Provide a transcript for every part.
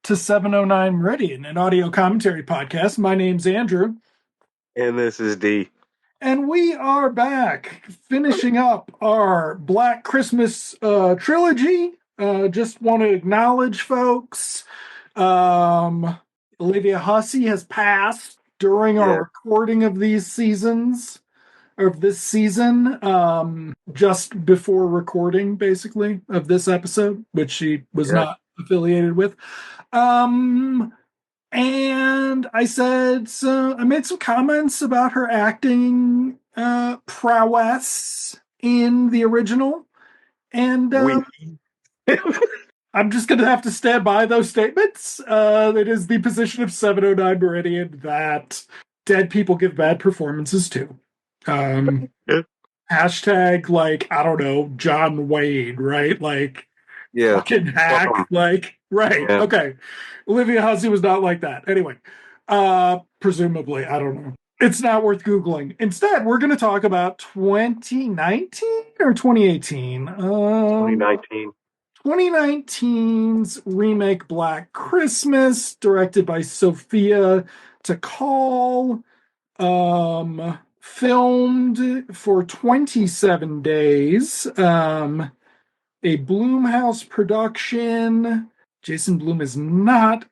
to 709 Meridian, an audio commentary podcast. My name's Andrew. And this is D. And we are back finishing up our Black Christmas trilogy. Just want to acknowledge, folks, Olivia Hussey has passed during our recording of these seasons, of this season, just before recording, basically, of this episode, which she was not affiliated with. And I said, so I made some comments about her acting prowess in the original. And I'm just going to have to stand by those statements. It is the position of 709 Meridian that dead people give bad performances too. Hashtag, like, I don't know, John Wayne, right? Like, fucking hack, like, right. Yeah. Okay. Olivia Hussey was not like that. Anyway, presumably, I don't know. It's not worth Googling. Instead, we're going to talk about 2019 or 2018? 2019. 2019's remake Black Christmas, directed by Sophia Takal, filmed for 27 days. A Blumhouse production. Jason Blum is not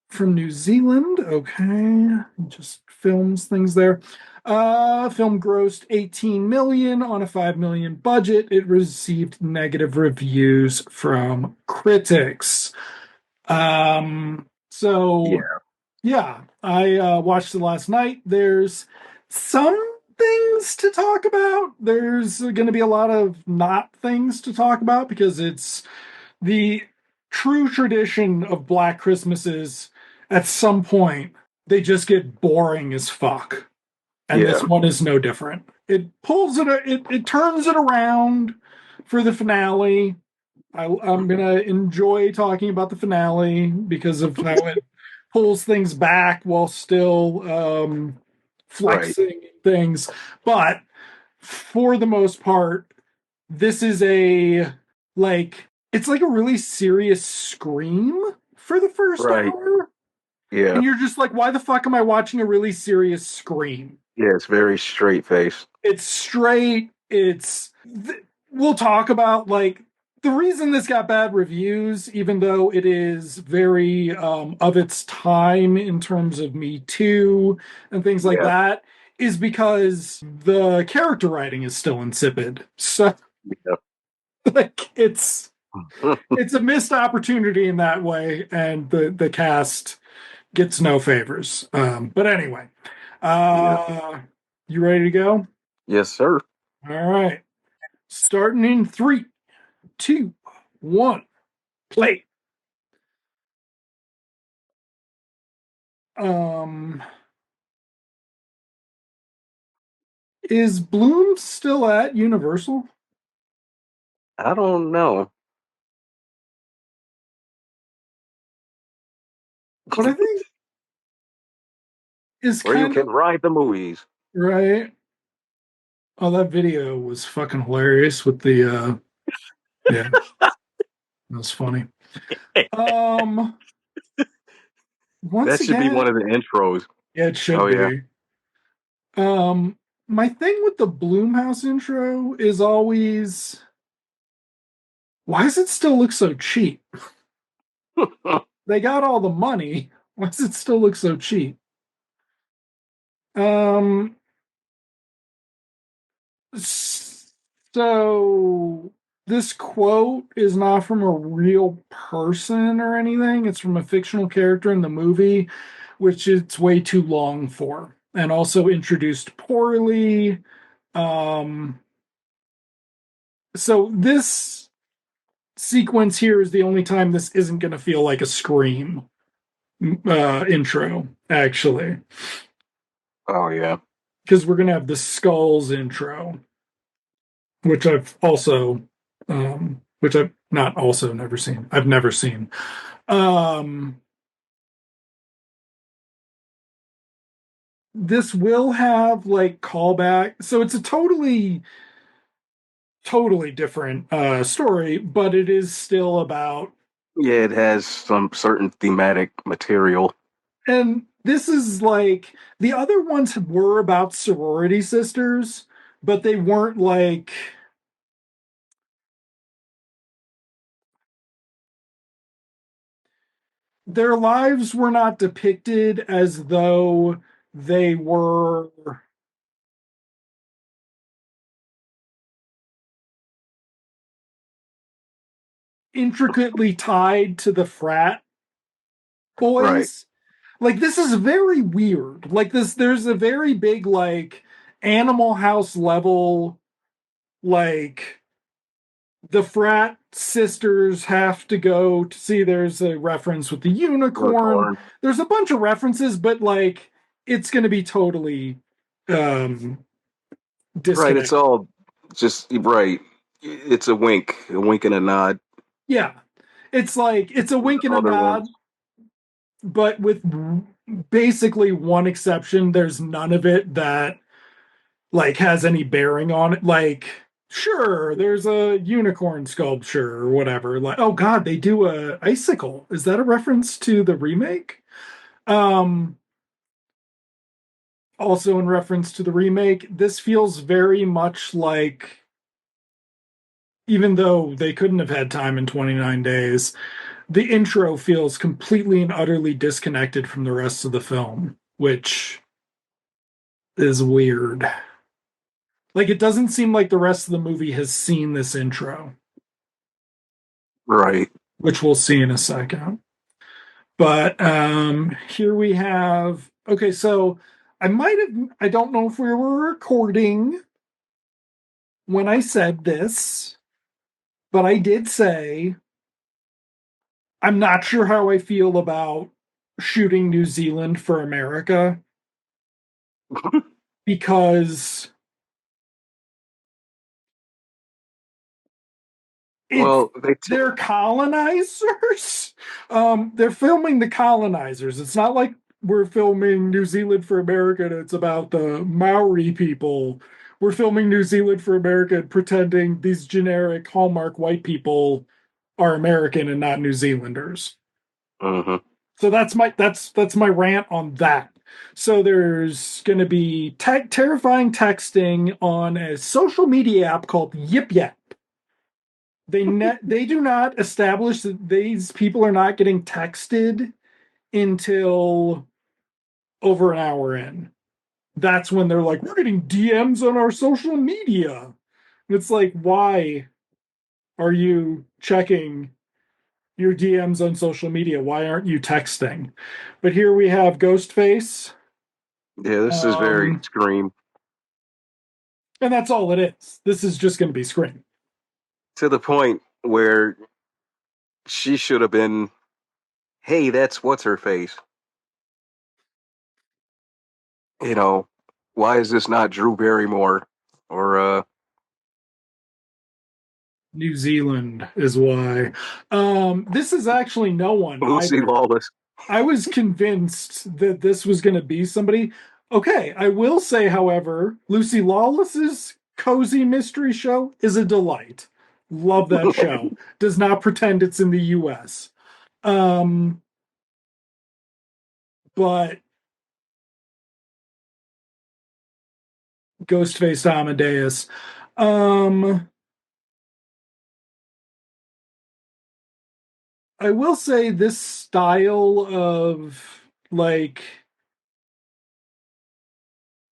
from New Zealand. Okay. Just films things there. Film grossed 18 million on a 5 million budget. It received negative reviews from critics. I watched it last night. There's some things to talk about. There's going to be a lot of not things to talk about because it's the true tradition of Black Christmases. At some point, they just get boring as fuck. And this one is no different. It pulls it, it turns it around for the finale. I'm going to enjoy talking about the finale because of how it pulls things back while still flexing things. But for the most part, this is it's like a really serious Scream for the first hour. Yeah. And you're just like, why the fuck am I watching a really serious Scream? Yeah, it's very straight face. It's straight. We'll talk about, like, the reason this got bad reviews, even though it is very of its time in terms of Me Too and things like that, is because the character writing is still insipid. So, like, it's a missed opportunity in that way, and the cast gets no favors. But anyway, you ready to go? Yes, sir. All right. Starting in 3, 2, 1, play. Is Bloom still at Universal? I don't know. What I think is where you can ride the movies. Right. Oh, that video was fucking hilarious with the yeah. That was funny. That should be one of the intros. Yeah, it should be. Yeah. My thing with the Blumhouse intro is always, why does it still look so cheap? They got all the money. Why does it still look so cheap? So this quote is not from a real person or anything. It's from a fictional character in the movie, which it's way too long for, and also introduced poorly. So this sequence here is the only time this isn't going to feel like a Scream intro, actually. Oh, yeah. Because we're going to have the Skulls intro, which I've also, which I've not also never seen. I've never seen. This will have, like, callback. So it's a totally different story, but it is still about Yeah, it has some certain thematic material. And this is like the other ones were about sorority sisters, but they weren't like their lives were not depicted as though they were intricately tied to the frat Right. boys. Like this is very weird. Like this there's a very big like Animal House level like the frat sisters have to go to see there's a reference with the unicorn. Unicorn. There's a bunch of references, but like it's going to be totally um Right. It's disconnected. all just right. It's a wink and a nod Yeah. It's like it's a to wink the and a other nod, ones. but with basically one exception, there's none of it that like has any bearing on it. Like, sure, there's a unicorn sculpture or whatever. Like, oh god, they do a icicle. Is that a reference to the remake? Um, Also in reference to the remake, this feels very much like even though they couldn't have had time in 29 days, the intro feels completely and utterly disconnected from the rest of the film, which is weird. Like it doesn't seem like the rest of the movie has seen this intro, Right. which we'll see in a second. But here we have okay, so I don't know if we were recording when I said this, but I did say I'm not sure how I feel about shooting New Zealand for America because it's Well, they're colonizers. They're filming the colonizers. It's not like we're filming New Zealand for America and it's about the Maori people. We're filming New Zealand for America and pretending these generic Hallmark white people are American and not New Zealanders. mhm. So that's my rant on that. So there's going to be terrifying texting on a social media app called Yip Yap. They do not establish that these people are not getting texted until over an hour in. That's when they're like, we're getting DMs on our social media. And it's like, why are you checking your DMs on social media? Why aren't you texting? But here we have Ghostface. Yeah, this is very Um, Scream and that's all it is. This is just going to be Scream. to the point where she should have been, hey, that's what's her face. You know, why is this not Drew Barrymore or New Zealand is why. This is actually no one Lucy either. Lawless? I was convinced that this was going to be somebody. Okay, I will say, however, Lucy Lawless's cozy mystery show is a delight. Love that show. Does not pretend it's in the US. Um, but Ghostface Amadeus. Um, I will say this style of like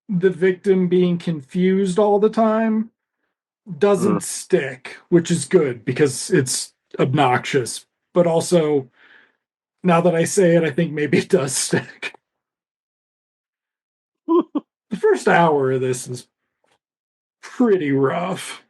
the victim being confused all the time Mm. doesn't stick, which is good because it's obnoxious. But also, now that I say it, I think maybe it does stick. The first hour of this is pretty rough.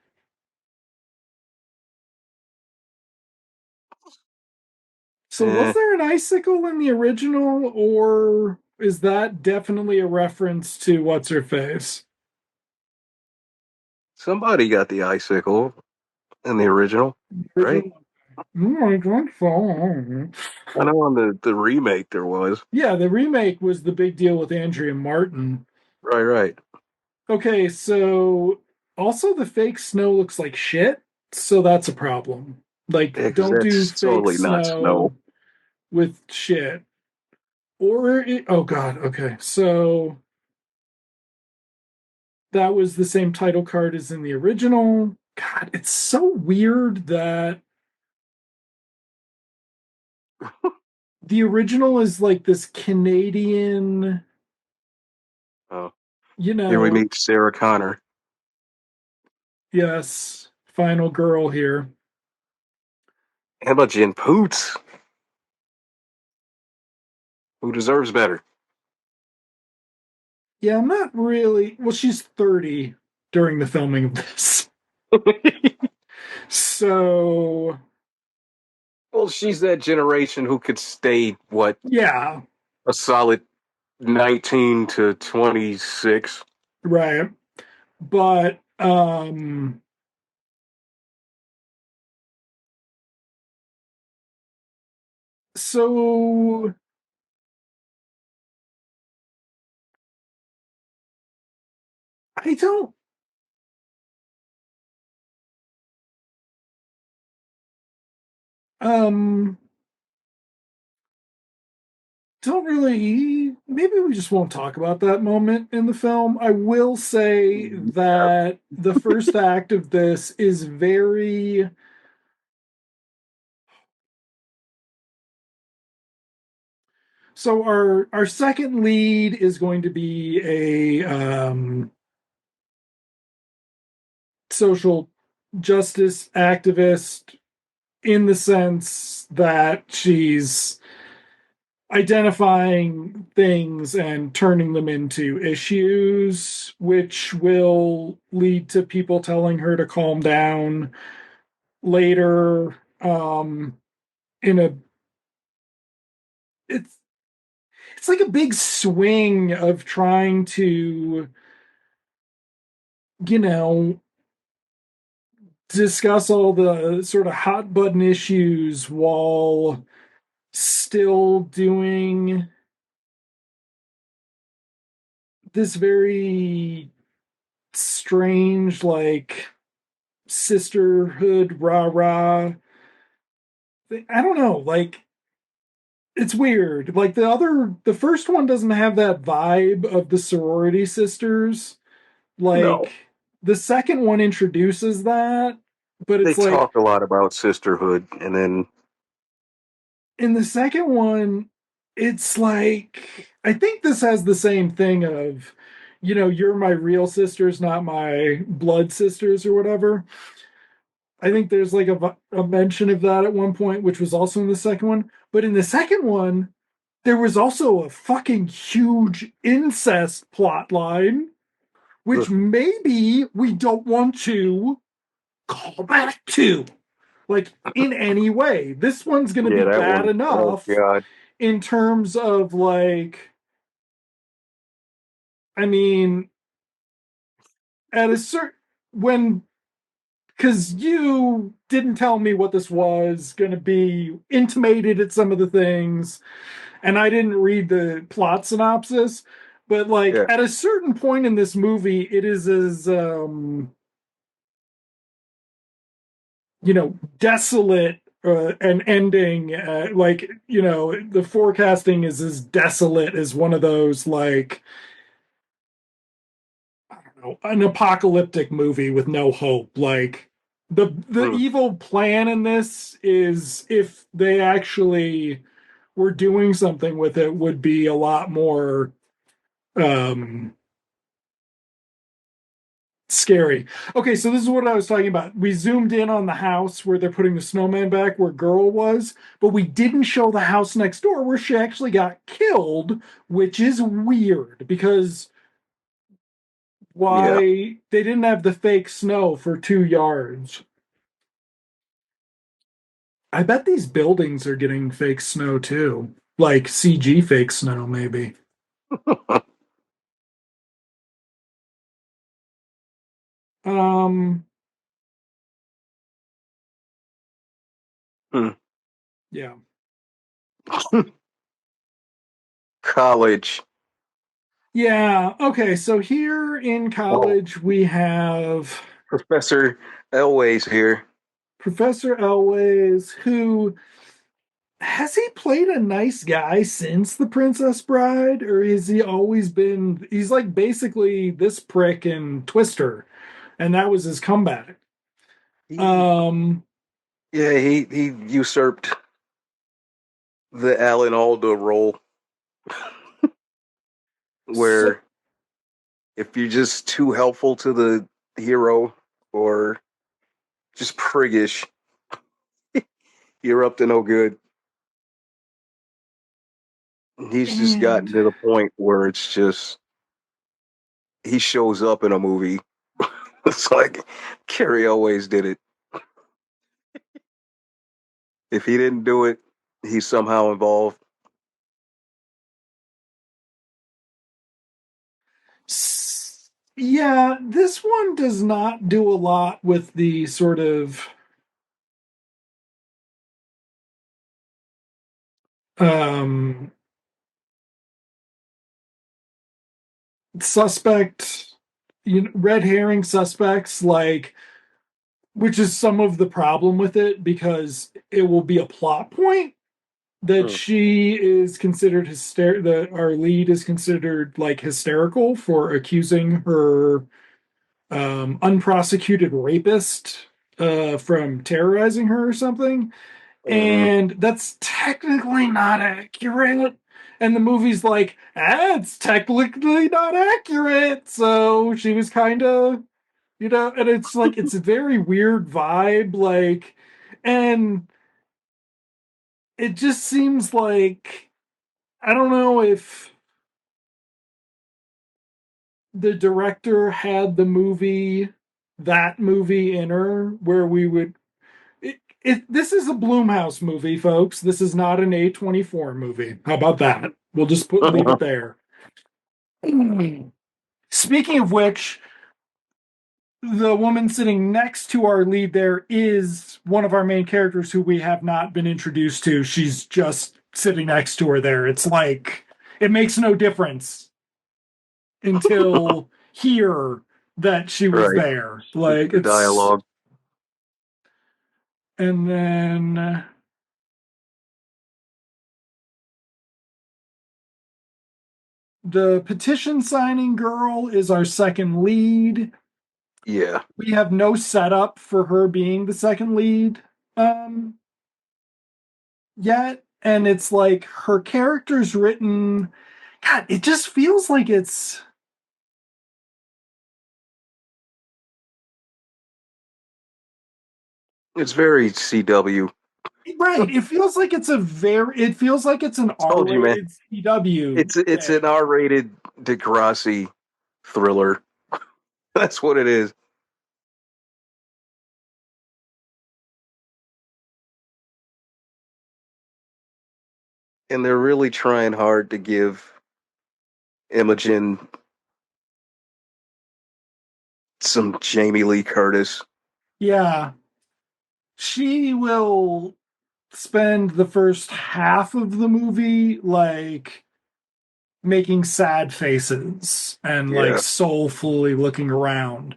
So, was Eh, there an icicle in the original, or is that definitely a reference to what's her face? somebody got the icicle in the original, right? Original. Oh, I don't so. I know on the remake there was. Yeah, the remake was the big deal with Andrea Martin. Right, right. Okay, so also the fake snow looks like shit, so that's a problem. Like, Yeah, because don't do that's fake totally not snow. snow with shit. Oh god, okay. So that was the same title card as in the original. God, it's so weird that the original is like this Canadian, Oh, you here we know, meet Sarah Connor, yes, final girl here. Imogen Poots, who deserves better. Yeah, I'm not really. Well, she's 30 during the filming of this. So, Well, she's that generation who could stay, what, yeah, a solid 19 to 26. right. But so I um don't really, maybe we just won't talk about that moment in the film. I will say Yeah. that the first act of this is very, so our second lead is going to be a social justice activist, in the sense that she's identifying things and turning them into issues, which will lead to people telling her to calm down later. In a it's it's like a big swing of trying to, you know, discuss all the sort of hot button issues while still doing this very strange, like, sisterhood rah rah thing. I don't know, like, it's weird. Like, the first one doesn't have that vibe of the sorority sisters. Like, No. the second one introduces that, but They it's like talk a lot about sisterhood, and then, in the second one, it's like, I think this has the same thing of, you're my real sisters, not my blood sisters or whatever. I think there's like a mention of that at one point, which was also in the second one. But in the second one, there was also a fucking huge incest plot line, which ugh, maybe we don't want to call back to, like, in any way. This one's going to be yeah, that bad one. Oh, enough God. in terms of, like, I mean, at a certain, when, because you didn't tell me what this was going to be, intimated at some of the things, and I didn't read the plot synopsis, but like Yeah. at a certain point in this movie, it is as desolate, an ending. Like, the forecasting is as desolate as one of those, like, I don't know, an apocalyptic movie with no hope. Like, the Mm. evil plan in this is, if they actually were doing something with it, would be a lot more um scary. Okay, so this is what I was talking about. We zoomed in on the house where they're putting the snowman back, where girl was, but we didn't show the house next door where she actually got killed, which is weird because Yeah. why they didn't have the fake snow for 2 yards. I bet these buildings are getting fake snow too. Like CG fake snow, maybe. Um, Mm. yeah. College. Yeah. Okay, so here in Oh, college we have Professor Elway's here. Professor Elways, who has he played a nice guy since The Princess Bride, or has he always been? He's like basically this prick in Twister, and that was his comeback. He, Um, yeah, he usurped the Alan Alda role, so where if you're just too helpful to the hero or just priggish, you're up to no good. He's just gotten and to the point where it's just he shows up in a movie. It's like Carrie always did it. If he didn't do it, he's somehow involved. yeah, this one does not do a lot with the sort of um suspect, red herring suspects, like, which is some of the problem with it because it will be a plot point that Hmm. she is considered that our lead is considered like hysterical for accusing her unprosecuted rapist from terrorizing her or something. Mm-hmm. And that's technically not accurate. And the movie's like, it's technically not accurate. So she was kind of, and it's like, it's a very weird vibe. Like, and it just seems like, I don't know if the director had that movie in her, where we would, this is a Bloomhouse movie, folks. This is not an A24 movie. How about that? We'll just leave it there. Speaking of which, the woman sitting next to our lead there is one of our main characters who we have not been introduced to. She's just sitting next to her there. It's like it makes no difference until here that she was Right. there. Like The it's, dialogue. and then the petition signing girl is our second lead. Yeah. We have no setup for her being the second lead um yet, and it's like her character's written, god, it just feels like it's It's very CW. right, it feels like it's an Told you, man. R-rated CW It's an thing. R-rated Degrassi thriller. That's what it is. And they're really trying hard to give Imogen some Jamie Lee Curtis. Yeah, she will spend the first half of the movie like making sad faces and like Yeah. soulfully looking around.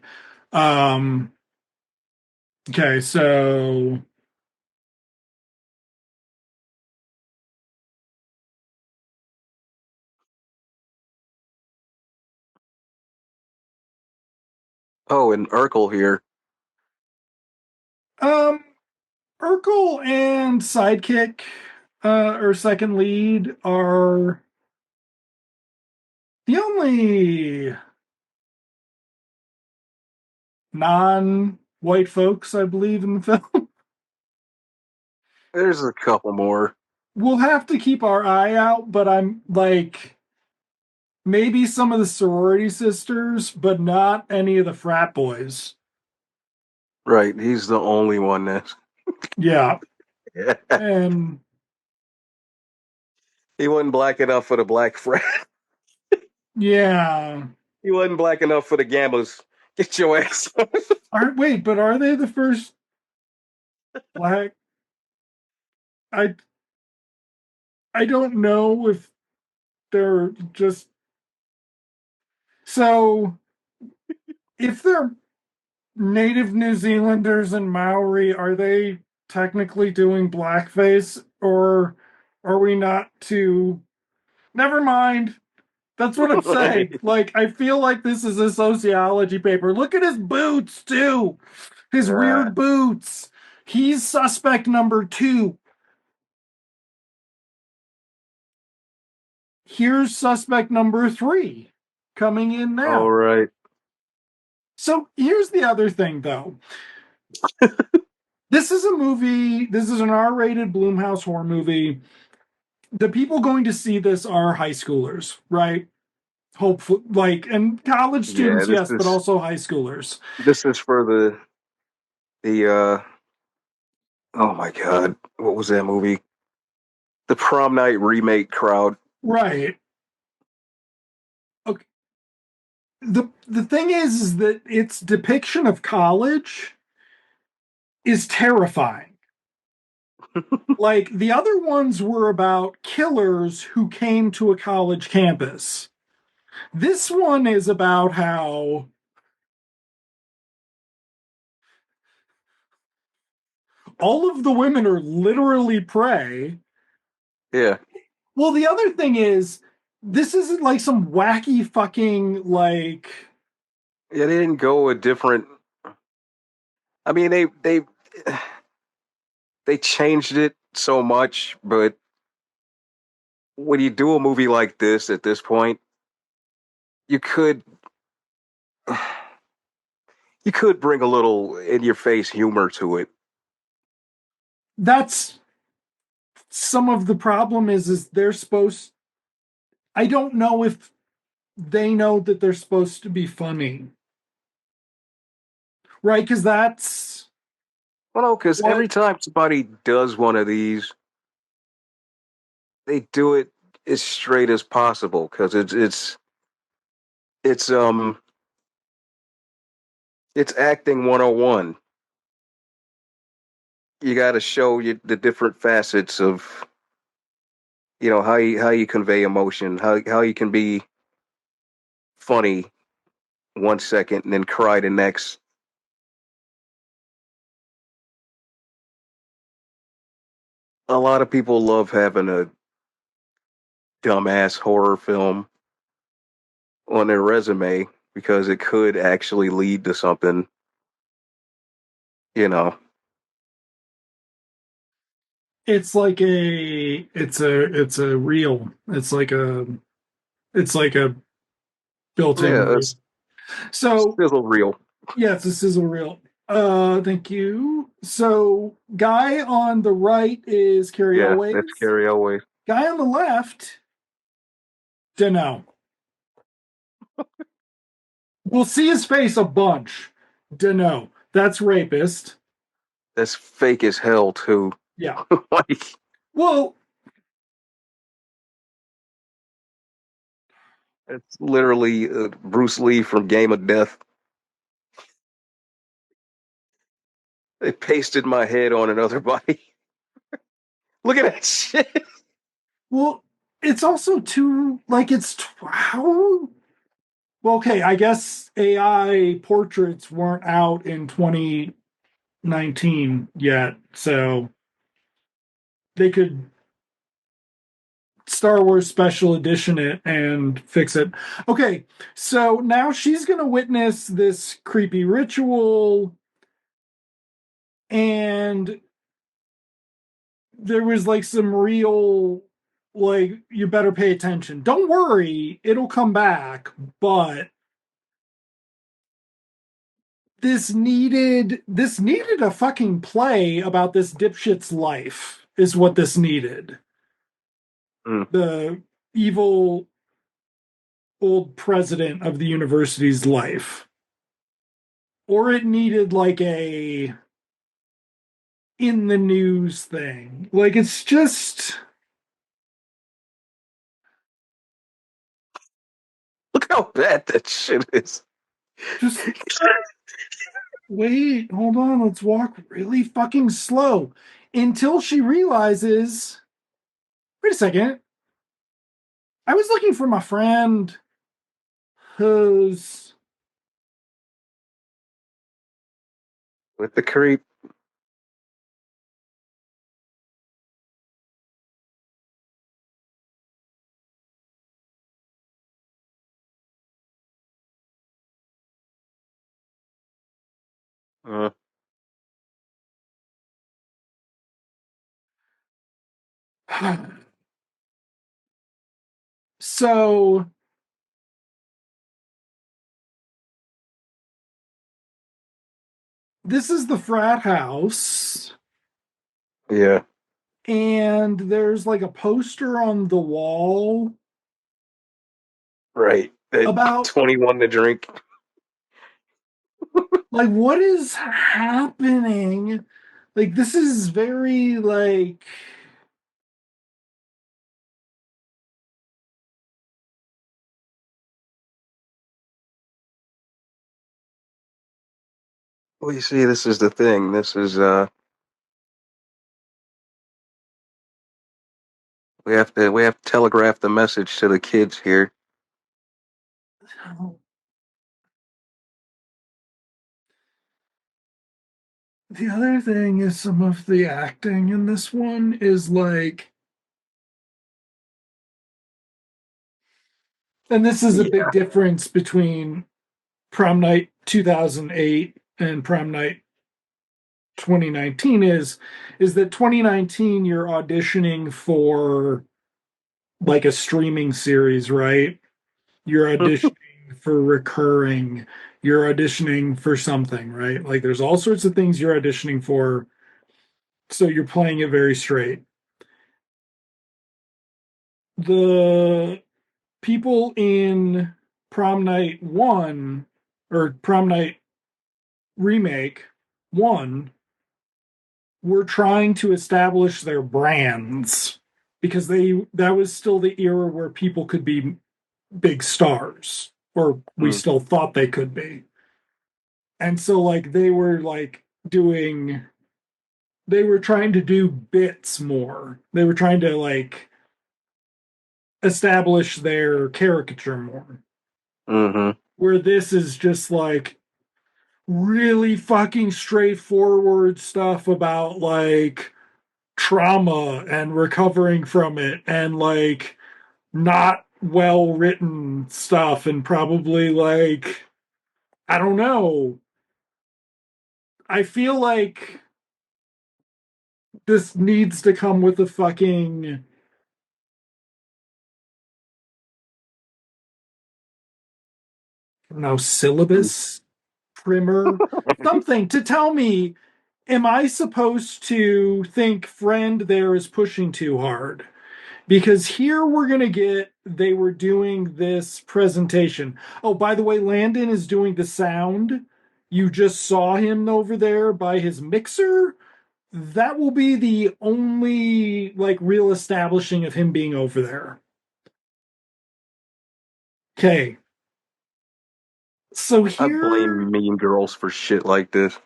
Um, okay, so Oh, and Urkel here. um Urkel and Sidekick, or second lead, are the only non-white folks, I believe, in the film. There's a couple more. We'll have to keep our eye out, but I'm like maybe some of the sorority sisters, but not any of the frat boys. Right. He's the only one that's. Yeah. Yeah. And He wasn't black enough for the black frat. yeah. He wasn't black enough for the gamblers. Get your ass. But are they the first black? I I don't know if they're just, so if they're native New Zealanders and Maori, are they technically doing blackface, or are we not too? Never mind. That's what I'm saying. Like, I feel like this is a sociology paper. Look at his boots, too. His uh, weird boots. He's suspect number two. Here's suspect number three coming in all now. right. So here's the other thing, though. This is a movie, this is an R-rated Blumhouse horror movie. The people going to see this are high schoolers, right? Hopefully, like, and college Yeah, students, yes, but also high schoolers. this is for the oh my god, what was that movie? The prom night remake crowd. Right. Okay. The thing is that its depiction of college is terrifying. Like the other ones were about killers who came to a college campus. This one is about how all of the women are literally prey. Yeah. Well, the other thing is, this isn't like some wacky fucking like. Yeah, they didn't go a different. I mean, they changed it so much, but when you do a movie like this at this point, you could you could bring a little in your face humor to it. That's some of the problem is they're supposed. I don't know if they know that they're supposed to be funny, right? Because that's Well, no, because what every time somebody does one of these, they do it as straight as possible because it's it's acting 101. You got to show you the different facets of how you convey emotion, how you can be funny 1 second and then cry the next. A lot of people love having a dumbass horror film on their resume because it could actually lead to something, you know. it's like it's a reel. It's like a built-in Yeah, reel. it's So sizzle reel. yeah, it's a sizzle reel. Thank you. So guy on the right is Carrie Yeah, that's Elways. scary always. Guy on the left, dunno. We'll see his face a bunch. Dunno. That's rapist. That's fake as hell too. Yeah. Like Well, it's literally Bruce Lee from Game of Death. They pasted my head on another body. Look at that shit. well, it's also too like how well, okay, I guess AI portraits weren't out in 2019 yet, so they could Star Wars Special Edition it and fix it. Okay, so now she's going to witness this creepy ritual, and there was like some real, like, you better pay attention. Don't worry, it'll come back, but this needed a fucking play about this dipshit's life, is what this needed. Mm. The evil old president of the university's life. Or it needed like a in the news thing. Like it's Look how bad that shit is. just wait, hold on, let's walk really fucking slow until she realizes, wait a second, I was looking for my friend who's with the creep. Uh, So this is the frat house, yeah, and there's like a poster on the wall right. At about 21 to drink. like what is happening. Like this is very like Well, you see, this is the thing. This is we have to telegraph the message to the kids here. the other thing is some of the acting in this one is like, and this is a big Yeah. difference between prom night 2008 and prom night 2019 is that 2019 you're auditioning for like a streaming series, right? You're auditioning for recurring, you're auditioning for something, right? Like there's all sorts of things you're auditioning for, so you're playing it very straight. The people in prom night 1 or prom night remake 1 were trying to establish their brands because they that was still the era where people could be big stars, or we Mm, still thought they could be. And so like they were trying to do bits more. They were trying to like establish their caricature more. mm-hmm. Where this is just like really fucking straightforward stuff about like trauma and recovering from it, and like not well written stuff, and probably like I don't know. I feel like this needs to come with a fucking no syllabus primer, something to tell me, am I supposed to think friend there is pushing too hard? Because here we're going to get, they were doing this presentation. Oh, by the way, Landon is doing the sound. You just saw him over there by his mixer. That will be the only like real establishing of him being over there. Okay. So I here, blame Mean Girls for shit like this.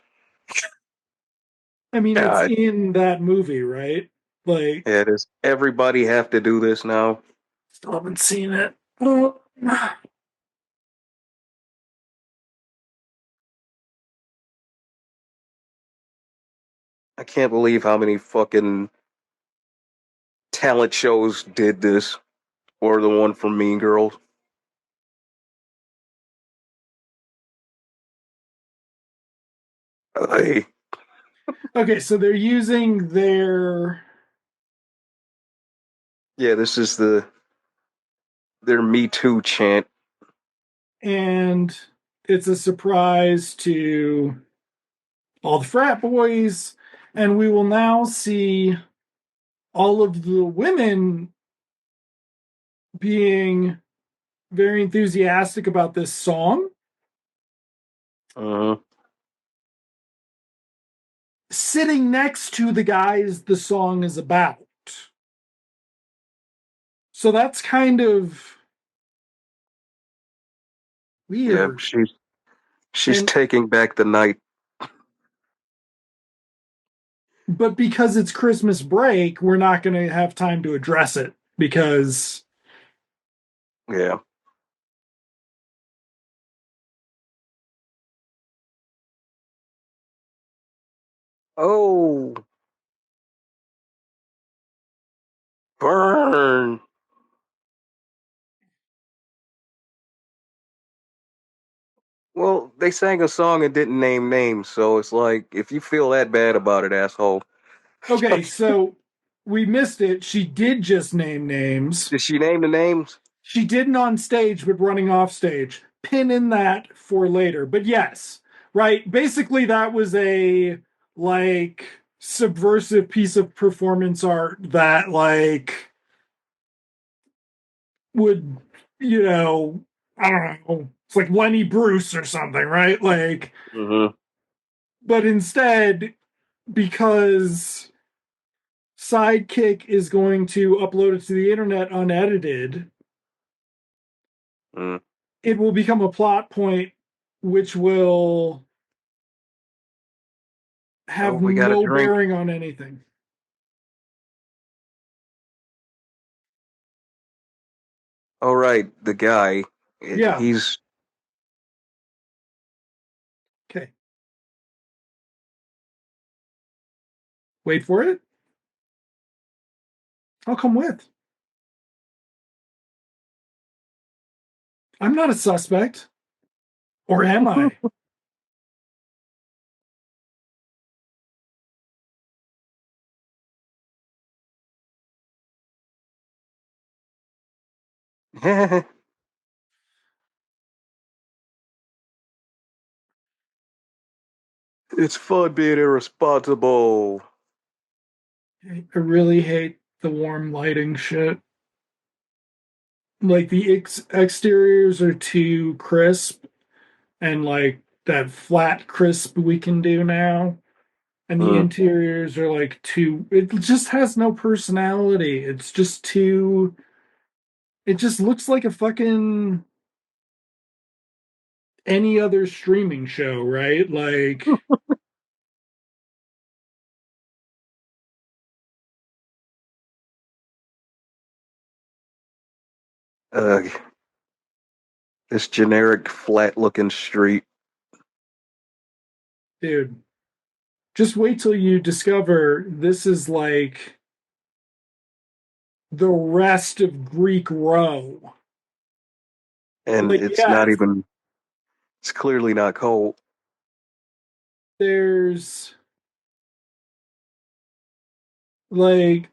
I mean, it's God, in that movie, right? Like, yeah, does everybody have to do this now? still haven't seen it. Oh, I can't believe how many fucking talent shows did this, or the one from Mean Girls. Hey, okay, so they're using their yeah, this is their Me Too chant. and it's a surprise to all the frat boys, and we will now see all of the women being very enthusiastic about this song, Uh, sitting next to the guys the song is about. So that's kind of yeah, weird. she's And taking back the night. but because it's Christmas break, we're not going to have time to address it because Yeah, Oh, burn. Well, they sang a song and didn't name names, so it's like if you feel that bad about it, asshole. Okay, so we missed it. She did just name names. Did she name the names? She didn't on stage, but running off stage. Pin in that for later. But yes, right. Basically, that was a like subversive piece of performance art that like would, you know, I don't know. It's like Lenny Bruce or something, right? Like, Mm-hmm. but instead, because Sidekick is going to upload it to the internet unedited, Mm. it will become a plot point which will Oh, have we got a no drink. bearing on anything. All right, the guy. Yeah. He's Okay. Wait for it. I'll come with. I'm not a suspect. Or am I? it's fun being irresponsible. I really hate the warm lighting shit. Like the exteriors are too crisp and like that flat crisp we can do now. And the Mm. interiors are like too, it just has no personality. It's just too, it just looks like a fucking any other streaming show, right? Like, Uh, this generic flat-looking street. dude, just wait till you discover this is like the rest of Greek Row. And Like, it's not yes, even, it's clearly not cold. there's like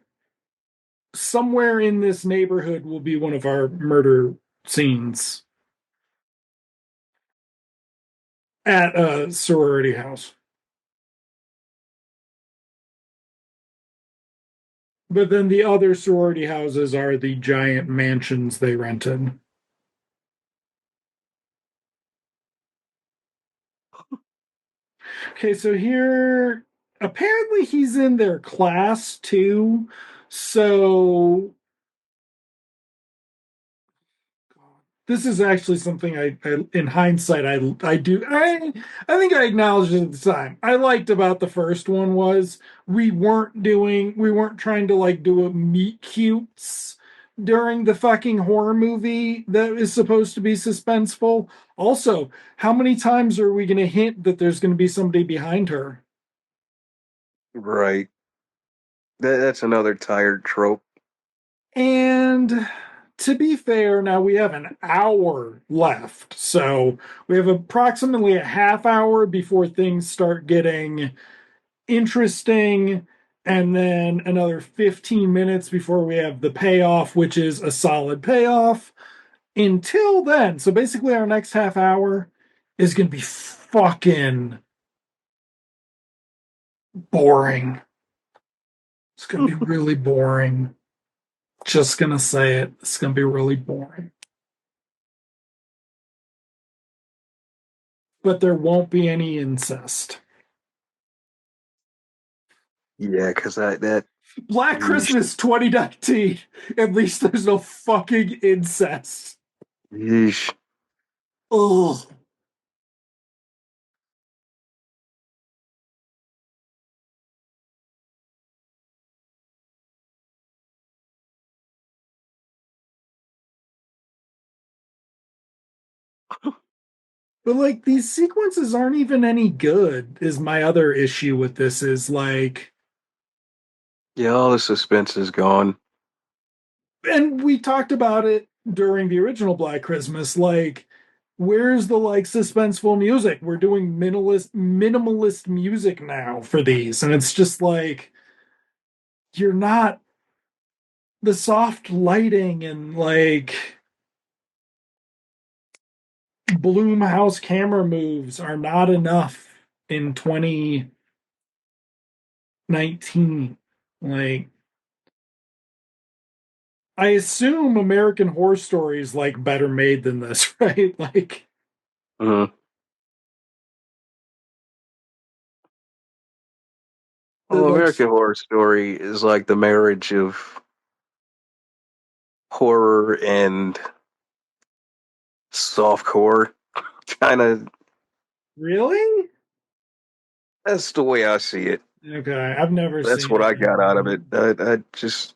somewhere in this neighborhood will be one of our murder scenes at a sorority house. But then the other sorority houses are the giant mansions they rented. Okay, so here apparently he's in their class too. So this is actually something I in hindsight I think I acknowledged it at the time. I liked about the first one was we weren't trying to like do a meet cutes during the fucking horror movie that is supposed to be suspenseful. Also, how many times are we going to hint that there's going to be somebody behind her? Right. That's another tired trope. And to be fair, now we have an hour left. So we have approximately a half hour before things start getting interesting. And then another 15 minutes before we have the payoff, which is a solid payoff. Until then, so basically, our next half hour is going to be fucking boring. It's going to be really boring. Just going to say it. It's going to be really boring. But there won't be any incest. Yeah, because that, Black yeesh, Christmas 2019. At least there's no fucking incest. yeesh. Ugh. But like these sequences aren't even any good, is my other issue with this is like, Yeah, all the suspense is gone. and we talked about it during the original Black Christmas, like where's the like suspenseful music? We're doing minimalist music now for these, and it's just like you're not the soft lighting and like Bloomhouse camera moves are not enough in 2019. Like I assume American Horror Story is like better made than this, right? Like Mhm. it Well, looks American Horror Story is like the marriage of horror and softcore. Kind of, really that's the way I see it. okay. I've never That's seen what it. I got out of it. I just,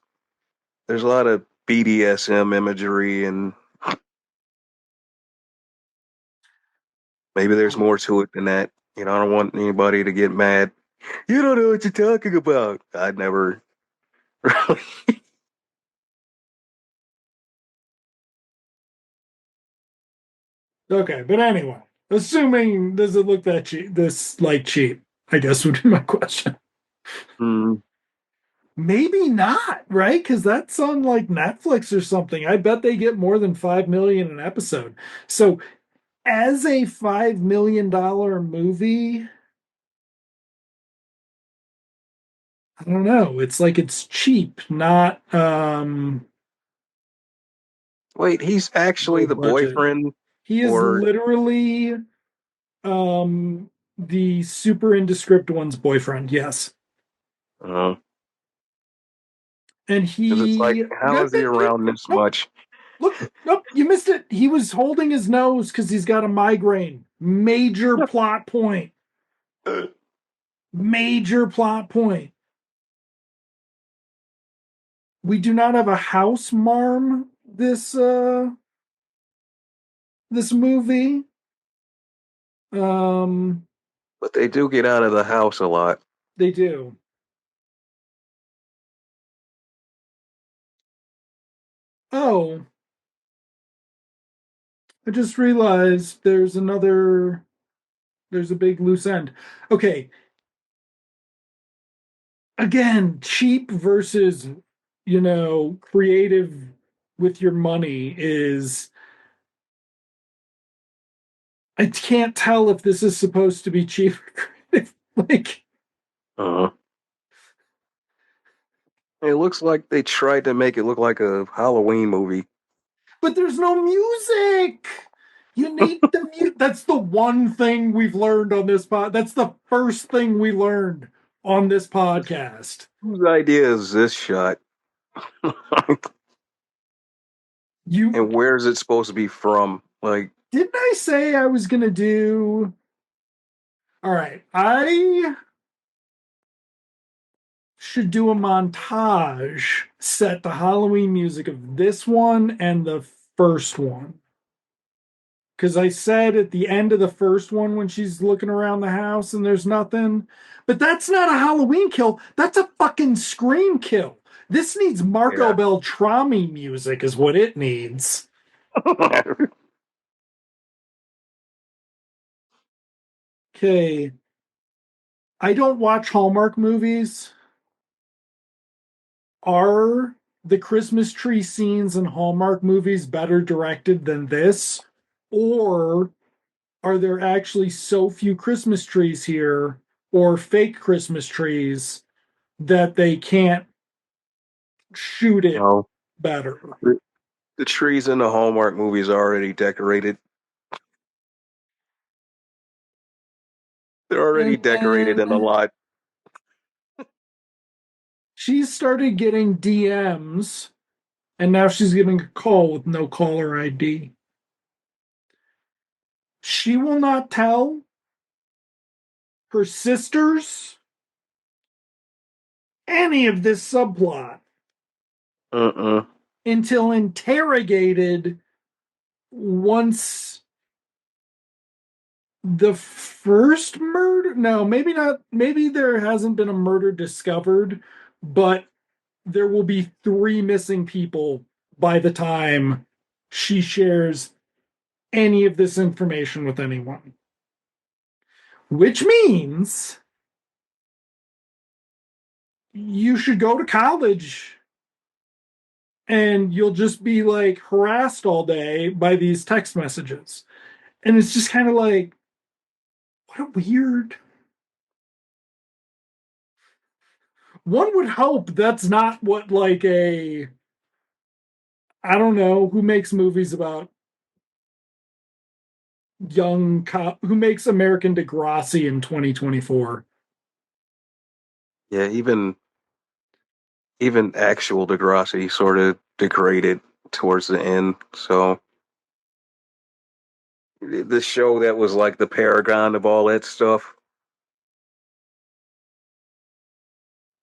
there's a lot of BDSM imagery, and maybe there's more to it than that. You know, I don't want anybody to get mad. You don't know what you're talking about. I'd never. Okay, but anyway, assuming does it look that cheap? This like cheap, I guess would be my question. Mm, Maybe not, right? Because that's on like Netflix or something. I bet they get more than 5 million an episode. So as a $5 million movie, I don't know. It's like it's cheap, not wait, he's actually low the budget. boyfriend, He is or literally um the super indescript one's boyfriend, yes. because And it's like, he how is he around this nope, much? look, nope, you missed it. He was holding his nose because he's got a migraine. Major plot point. Major plot point. We do not have a house marm this movie. Um But they do get out of the house a lot. they do. Oh, I just realized there's a big loose end. Okay, again, cheap versus creative with your money is I can't tell if this is supposed to be cheap or creative. Like, Uh, it looks like they tried to make it look like a Halloween movie. but there's no music. You need the music. That's the one thing we've learned on this pod. That's the first thing we learned on this podcast. Whose idea is this shot? You And where is it supposed to be from? Like, didn't I say I was gonna do all right. I should do a montage set the Halloween music of this one and the first one. Because I said at the end of the first one when she's looking around the house and there's nothing, but that's not a Halloween kill. That's a fucking scream kill. This needs Marco yeah. Beltrami music, is what it needs. Okay. I don't watch Hallmark movies. Are the Christmas tree scenes in Hallmark movies better directed than this? Or are there actually so few Christmas trees here or fake Christmas trees that they can't shoot it No, better? the trees in the Hallmark movies are already decorated. They're already And decorated in a then lot. she started getting DMs, and now she's getting a call with no caller ID. She will not tell her sisters any of this subplot Uh-uh. until interrogated once The first murder, no, maybe not. Maybe there hasn't been a murder discovered, but there will be three missing people by the time she shares any of this information with anyone. Which means you should go to college and you'll just be like harassed all day by these text messages. And it's just kind of like, what a weird. One would hope that's not what, like, a, I don't know, who makes movies about young cop, who makes American Degrassi in 2024. Yeah, even actual Degrassi sort of degraded towards the end. So the show that was like the paragon of all that stuff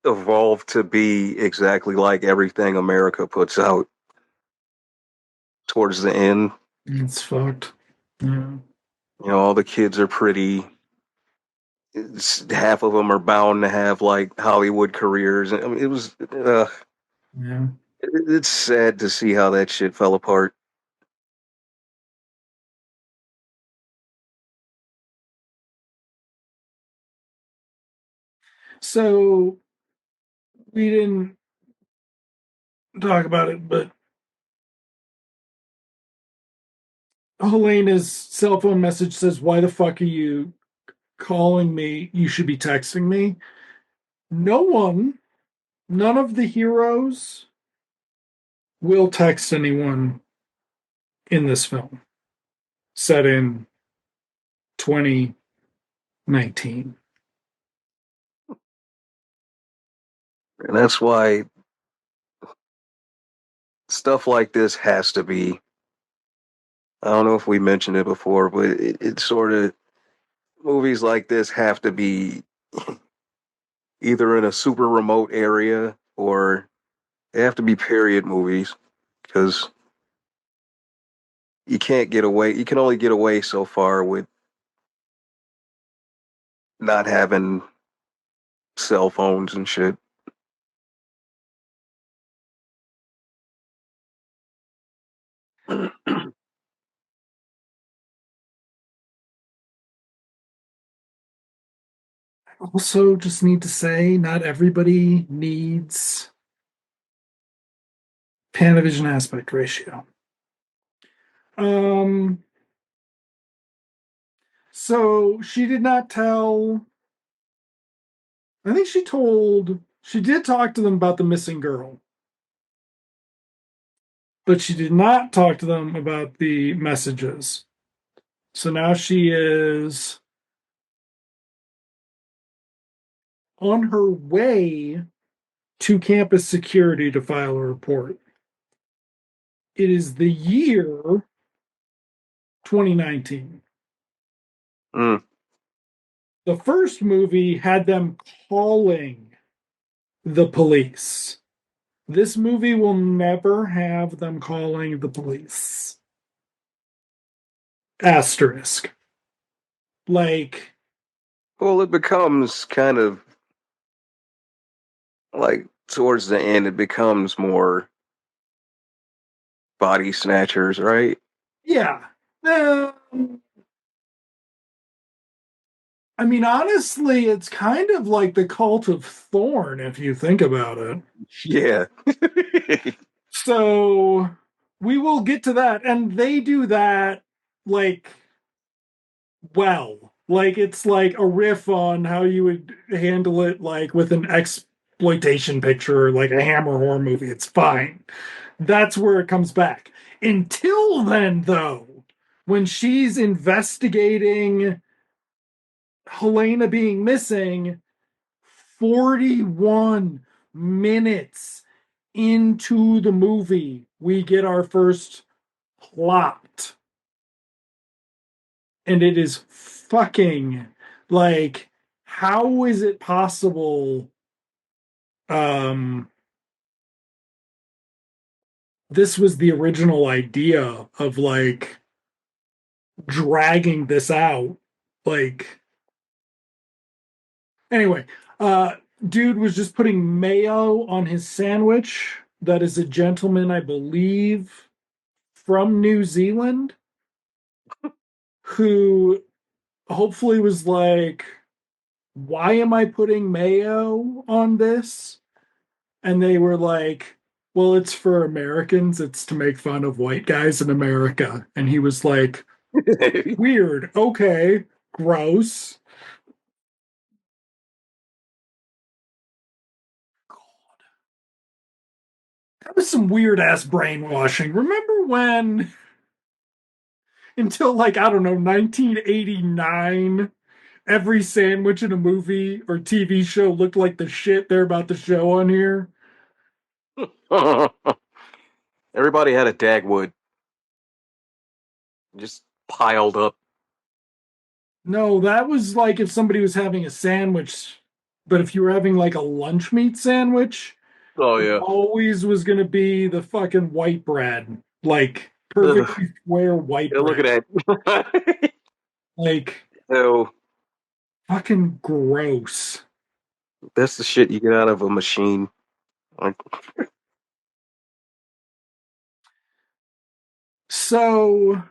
evolved to be exactly like everything America puts out towards the end. It's fucked. Yeah. You know, all the kids are pretty. Half of them are bound to have like Hollywood careers. I mean, Yeah. it's sad to see how that shit fell apart. So we didn't talk about it, but Helena's cell phone message says, "Why the fuck are you calling me? You should be texting me." No one, none of the heroes will text anyone in this film, set in 2019. And that's why stuff like this has to be. I don't know if we mentioned it before, but it sort of movies like this have to be either in a super remote area or they have to be period movies because you can't get away. You can only get away so far with not having cell phones and shit. Also, just need to say, not everybody needs Panavision aspect ratio. Um, so she did not tell. I think she told. She did talk to them about the missing girl, but she did not talk to them about the messages. So now she is on her way to campus security to file a report. It is the year 2019. Mm. The first movie had them calling the police. This movie will never have them calling the police. Asterisk. Like, Well, it becomes kind of like towards the end, it becomes more body snatchers, right? yeah. I mean, honestly, it's kind of like the cult of Thorn if you think about it. Yeah. So we will get to that. And they do that like well. Like it's like a riff on how you would handle it like with an exploitation picture, like a Hammer horror movie. It's fine. That's where it comes back. Until then, though, when she's investigating Helena being missing, 41 minutes into the movie, we get our first plot. And it is fucking like, how is it possible? Um, this was the original idea of like dragging this out. Like, anyway, uh, dude was just putting mayo on his sandwich. That is a gentleman, I believe, from New Zealand who hopefully was like, why am I putting mayo on this? And they were like, well, it's for Americans. It's to make fun of white guys in America. And he was like, weird. Okay. Gross. That was some weird ass brainwashing. Remember when, until like, I don't know, 1989, every sandwich in a movie or TV show looked like the shit they're about to show on here? Everybody had a Dagwood just piled up. No, that was like if somebody was having a sandwich, but if you were having like a lunch meat sandwich, Oh it yeah. always was going to be the fucking white bread, like Ugh, perfectly square white yeah, look bread. at that. Like So fucking gross. that's the shit you get out of a machine. Like, So,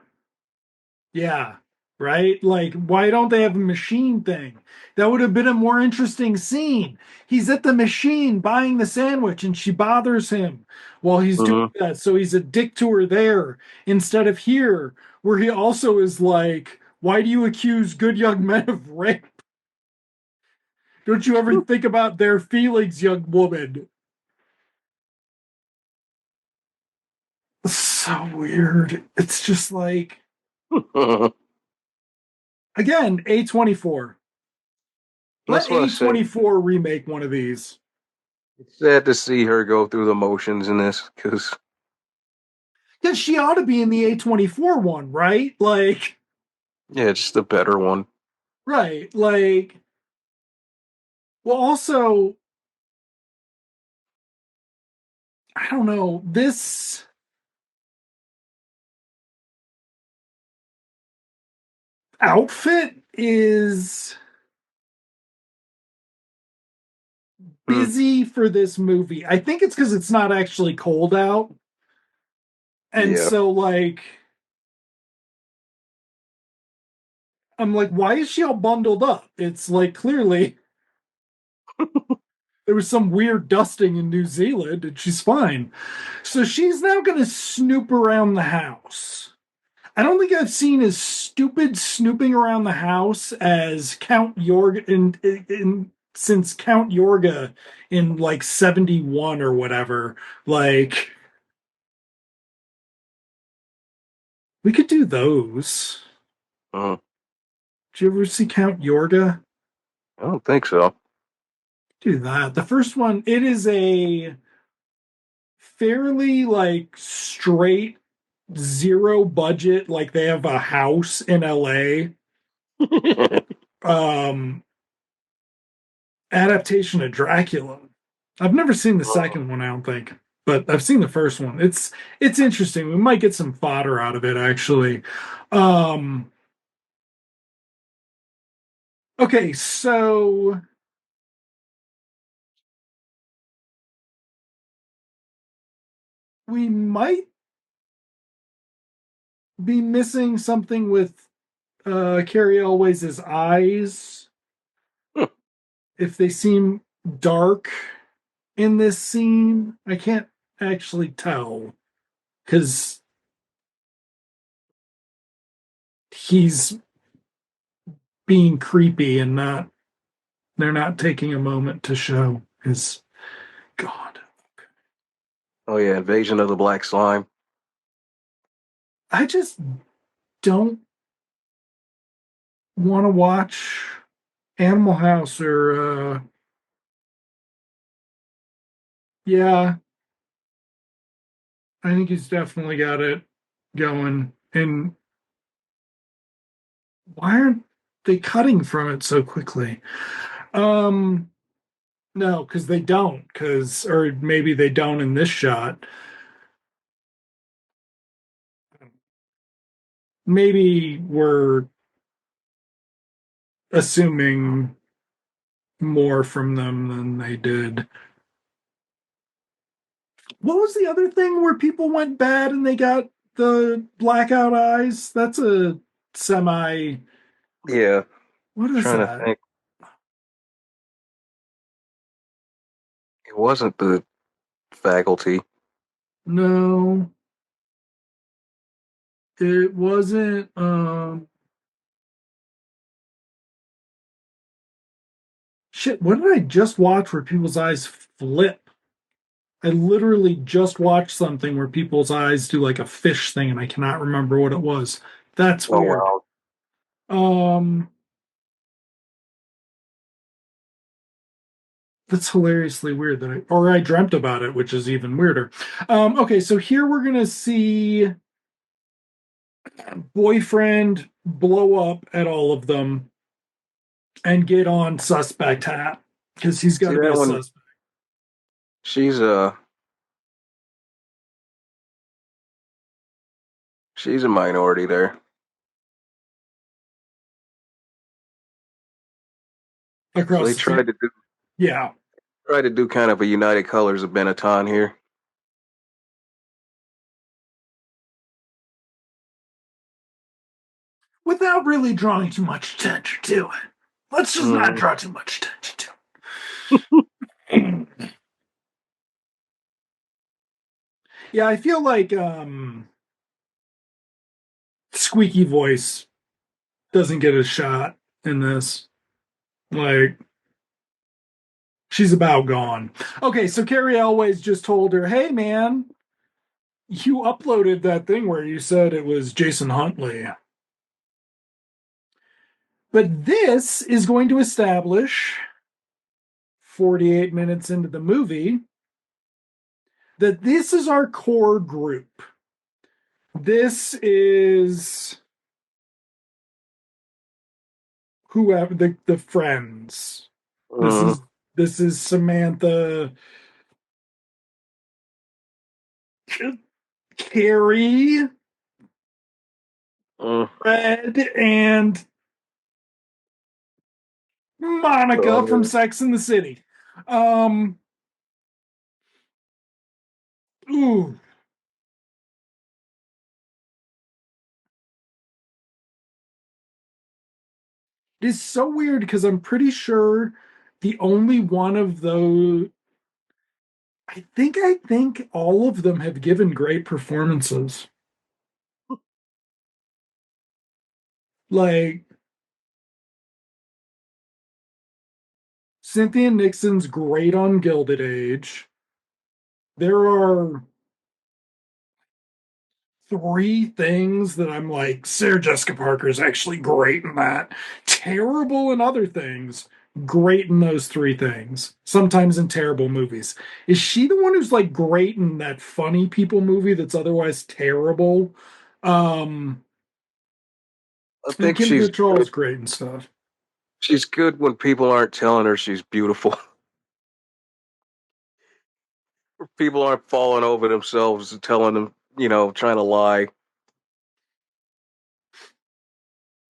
yeah, right? Like, why don't they have a machine thing? That would have been a more interesting scene. He's at the machine buying the sandwich and she bothers him while he's doing mhm. that. So he's a dick to her there instead of here, where he also is like, why do you accuse good young men of rape? Don't you ever think about their feelings, young woman? So weird. It's just like, again, A24. Let That's what I say. A24 remake one of these. It's sad to see her go through the motions in this because Because she ought to be in the A24 one, right? Like, yeah, it's the better one. right. Like, well, also, I don't know. This outfit is Mm, busy for this movie. I think it's because it's not actually cold out. And yeah. so, like, I'm like, why is she all bundled up? It's like clearly there was some weird dusting in New Zealand and she's fine. So she's now going to snoop around the house. I don't think I've seen as stupid snooping around the house as Count Yorga since Count Yorga in like 71 or whatever. Like, we could do those. Uh, Did you ever see Count Yorga? I don't think so. Do that. The first one, it is a fairly like straight zero budget, like they have a house in LA. Um adaptation of Dracula. I've never seen the second one, I don't think, but I've seen the first one. It's interesting. We might get some fodder out of it actually. Um okay, so we might be missing something with Carrie Elways' eyes if they seem dark in this scene. I can't actually tell because he's being creepy and not they're not taking a moment to show his God. Oh yeah, Invasion of the Black Slime. I just don't want to watch Animal House or yeah, I think he's definitely got it going. And why aren't they cutting from it so quickly? Um no, because they don't, because or maybe they don't in this shot. Maybe we're assuming more from them than they did. What was the other thing where people went bad and they got the blackout eyes? That's a semi. Yeah, What is trying to that? think. It wasn't the faculty. No, it wasn't. Shit, what did I just watch where people's eyes flip? I literally just watched something where people's eyes do like a fish thing, and I cannot remember what it was. That's Oh weird. wow. Um, that's hilariously weird that I dreamt about it, which is even weirder. Okay, so here we're gonna see boyfriend blow up at all of them and get on suspect hat because he's got See to be a that one? suspect. She's a she's a minority there. So Across they the street. Yeah, tried to do kind of a United Colors of Benetton here. without really drawing too much attention to it. Let's just not Mm, draw too much attention to it. Yeah, I feel like squeaky voice doesn't get a shot in this. Like she's about gone. Okay, so Carrie Elways just told her, "Hey, man, you uploaded that thing where you said it was Jason Huntley." But this is going to establish 48 minutes into the movie that this is our core group. This is whoever the friends. This mm, is this is Samantha, Carrie, mm. Fred, and Oh Monica from yeah. Sex and the City. Um, ooh, it is so weird because I'm pretty sure the only one of those. I think all of them have given great performances. Like Cynthia Nixon's great on Gilded Age. There are three things that I'm like, Sarah Jessica Parker is actually great in that. Terrible in other things, great in those three things. Sometimes in terrible movies. Is she the one who's like great in that funny people movie that's otherwise terrible? Um, I and think Kim she's Cattrall's good. great and stuff. She's good when people aren't telling her she's beautiful. People aren't falling over themselves and telling them, trying to lie.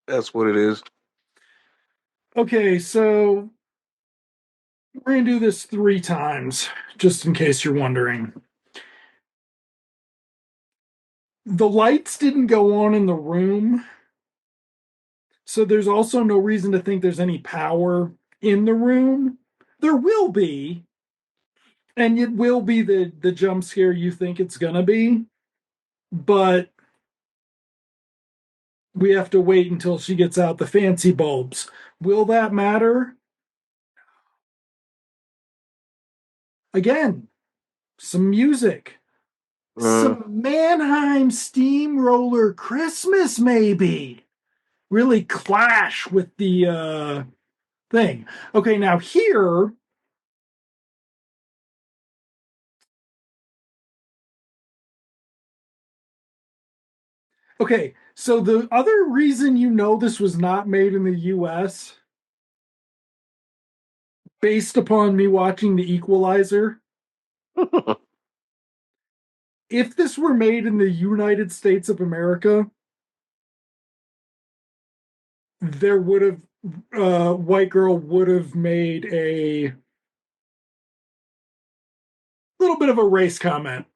That's what it is. Okay, so we're gonna do this three times, just in case you're wondering. The lights didn't go on in the room, so there's also no reason to think there's any power in the room. There will be, and it will be the jump scare you think it's gonna be, but we have to wait until she gets out the fancy bulbs. Will that matter? Again, some music, Mm. some Mannheim Steamroller Christmas, maybe. Really clash with the thing. Okay, now here, okay, so the other reason you know this was not made in the US, based upon me watching The Equalizer, if this were made in the United States of America, there would have white girl would have made a little bit of a race comment.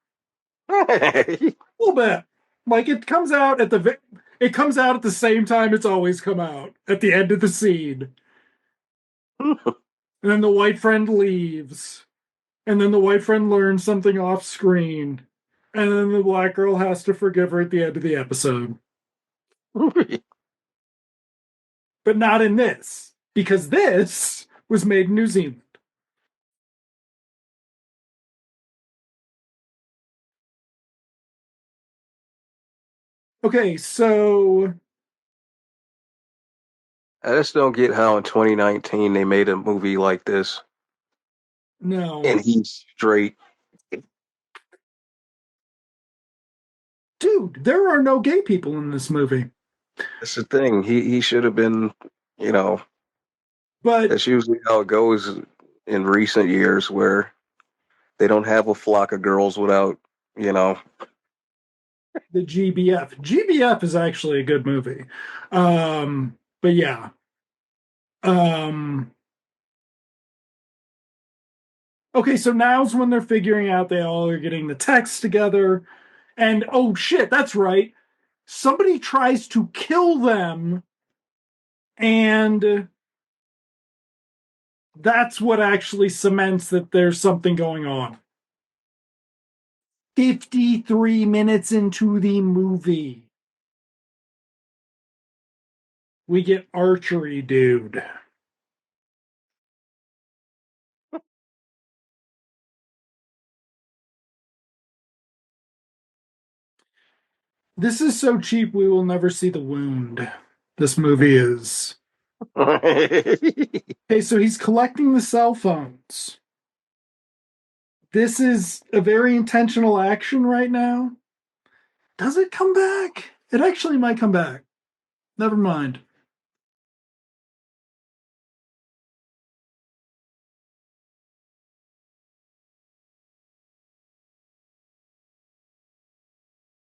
Hey. A little bit. Like it comes out at the same time it's always come out at the end of the scene. And then the white friend leaves. And then the white friend learns something off screen. And then the black girl has to forgive her at the end of the episode. But not in this, because this was made in New Zealand. Okay, so I just don't get how in 2019 they made a movie like this no. and he's straight. Dude, there are no gay people in this movie. That's the thing. He should have been, you know, But that's usually how it goes in recent years where they don't have a flock of girls without, you know. the GBF is actually a good movie. But yeah. Um, okay, so now's when they're figuring out they all are getting the text together. And oh shit, that's right. Somebody tries to kill them, and that's what actually cements that there's something going on. 53 minutes into the movie, we get archery, dude. This is so cheap, we will never see the wound. This movie is. Okay, so he's collecting the cell phones. This is a very intentional action right now. Does it come back? It actually might come back. Never mind.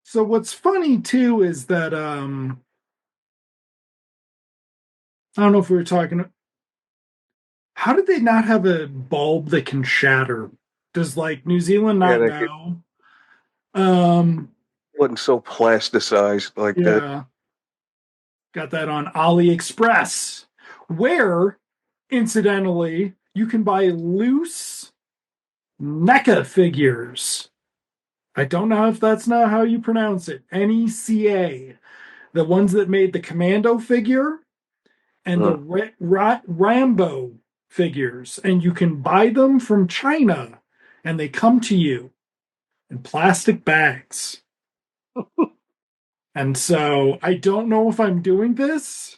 So what's funny too is that I don't know if we were talking, how did they not have a bulb that can shatter? Does like New Zealand Yeah, not like it know? Um wasn't so plasticized like that. yeah, got that on AliExpress, where incidentally you can buy loose NECA figures. I don't know if that's not how you pronounce it. NECA. The ones that made the Commando figure and the Mm. Rambo figures. And you can buy them from China and they come to you in plastic bags. And so I don't know if I'm doing this,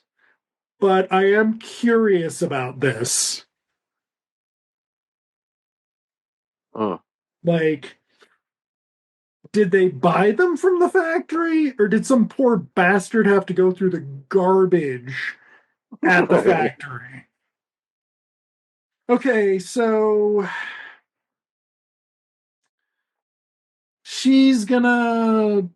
but I am curious about this. Mm. Like, did they buy them from the factory or did some poor bastard have to go through the garbage at the factory? Okay, so she's gonna,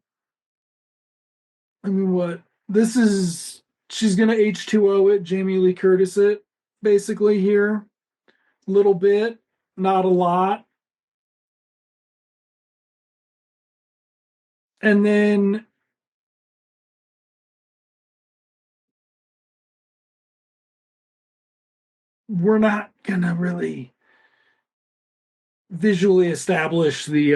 I mean, what? This is, she's gonna H2O it, Jamie Lee Curtis it, basically here. Little bit, not a lot. And then we're not gonna really visually establish the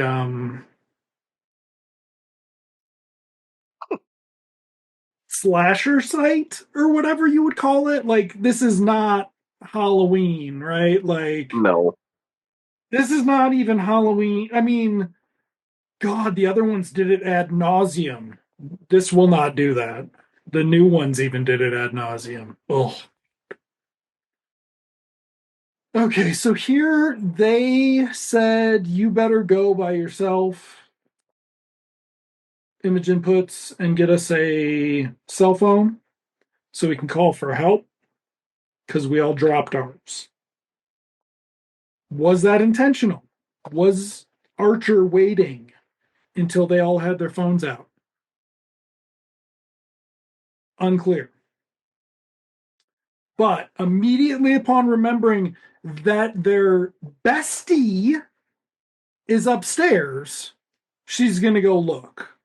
slasher site or whatever you would call it. Like, this is not Halloween, right? Like, No. this is not even Halloween. I mean, God, the other ones did it ad nauseum. This will not do that. The new ones even did it ad nauseum. Oh. Okay, so here they said you better go by yourself, image inputs, and get us a cell phone so we can call for help because we all dropped ours. Was that intentional? Was Archer waiting until they all had their phones out? Unclear. But immediately upon remembering that their bestie is upstairs, she's going to go look.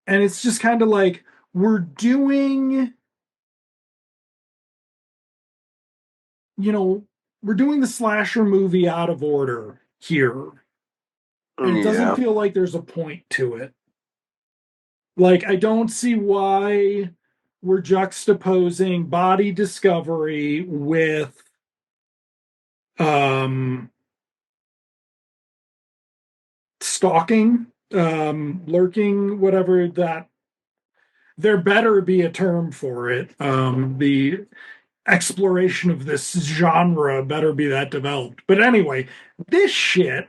And it's just kind of like we're doing, you know, we're doing the slasher movie out of order here. And it doesn't Yeah. feel like there's a point to it. Like, I don't see why we're juxtaposing body discovery with um stalking, lurking, whatever that there better be a term for it. The exploration of this genre better be that developed. But anyway, this shit,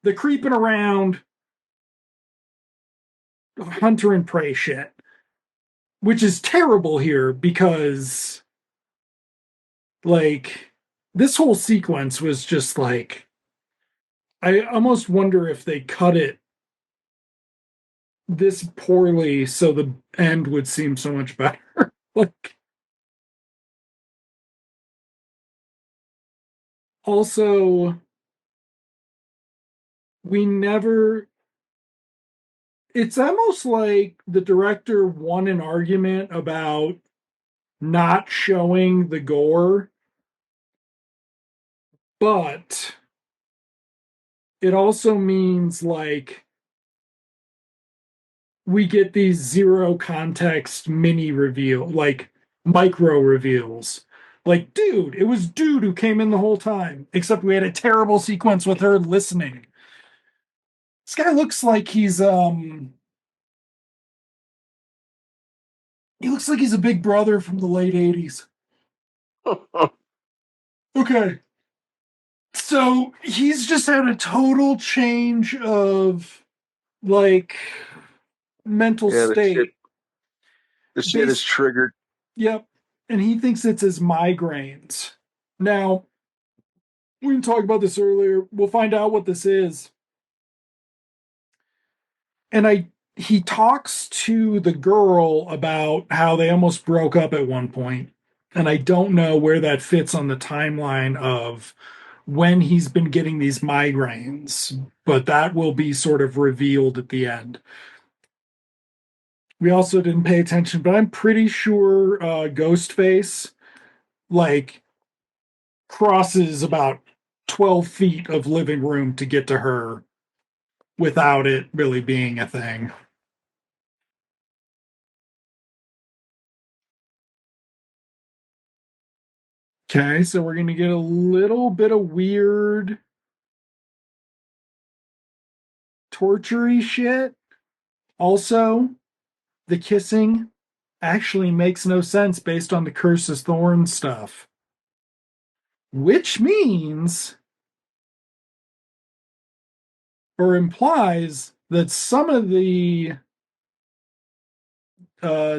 the creeping around hunter and prey shit, which is terrible here because like this whole sequence was just like I almost wonder if they cut it this poorly so the end would seem so much better. Like also we never it's almost like the director won an argument about not showing the gore, but it also means like we get these zero context mini reveal, like micro reveals. Like, dude, it was dude who came in the whole time, except we had a terrible sequence with her listening. This guy looks like he looks like he's a big brother from the late 80s. Okay. So he's just had a total change of like mental Yeah, state. the shit is Based, triggered. yep. And he thinks it's his migraines. Now, we can talk about this earlier. We'll find out what this is. And he talks to the girl about how they almost broke up at one point. And I don't know where that fits on the timeline of when he's been getting these migraines, but that will be sort of revealed at the end. We also didn't pay attention, but I'm pretty sure Ghostface like crosses about 12 feet of living room to get to her without it really being a thing. Okay, so we're going to get a little bit of weird tortury shit. Also, the kissing actually makes no sense based on the Curse's Thorn stuff, which means or implies that some of the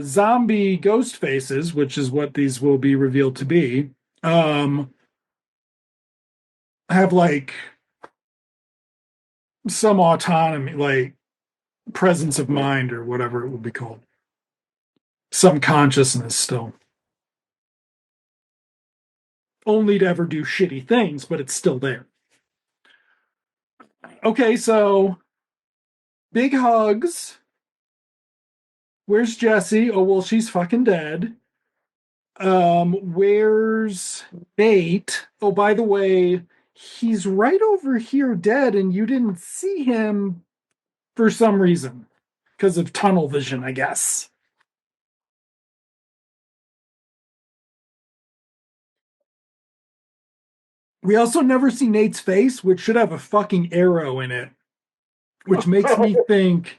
zombie ghost faces, which is what these will be revealed to be, um, have like some autonomy, like presence of mind or whatever it would be called, some consciousness still. Only to ever do shitty things, but it's still there. Okay, so big hugs. Where's Jessie? Oh well, she's fucking dead. Where's Nate? Oh, by the way, he's right over here dead, and you didn't see him for some reason. Because of tunnel vision, I guess. We also never see Nate's face, which should have a fucking arrow in it, which makes me think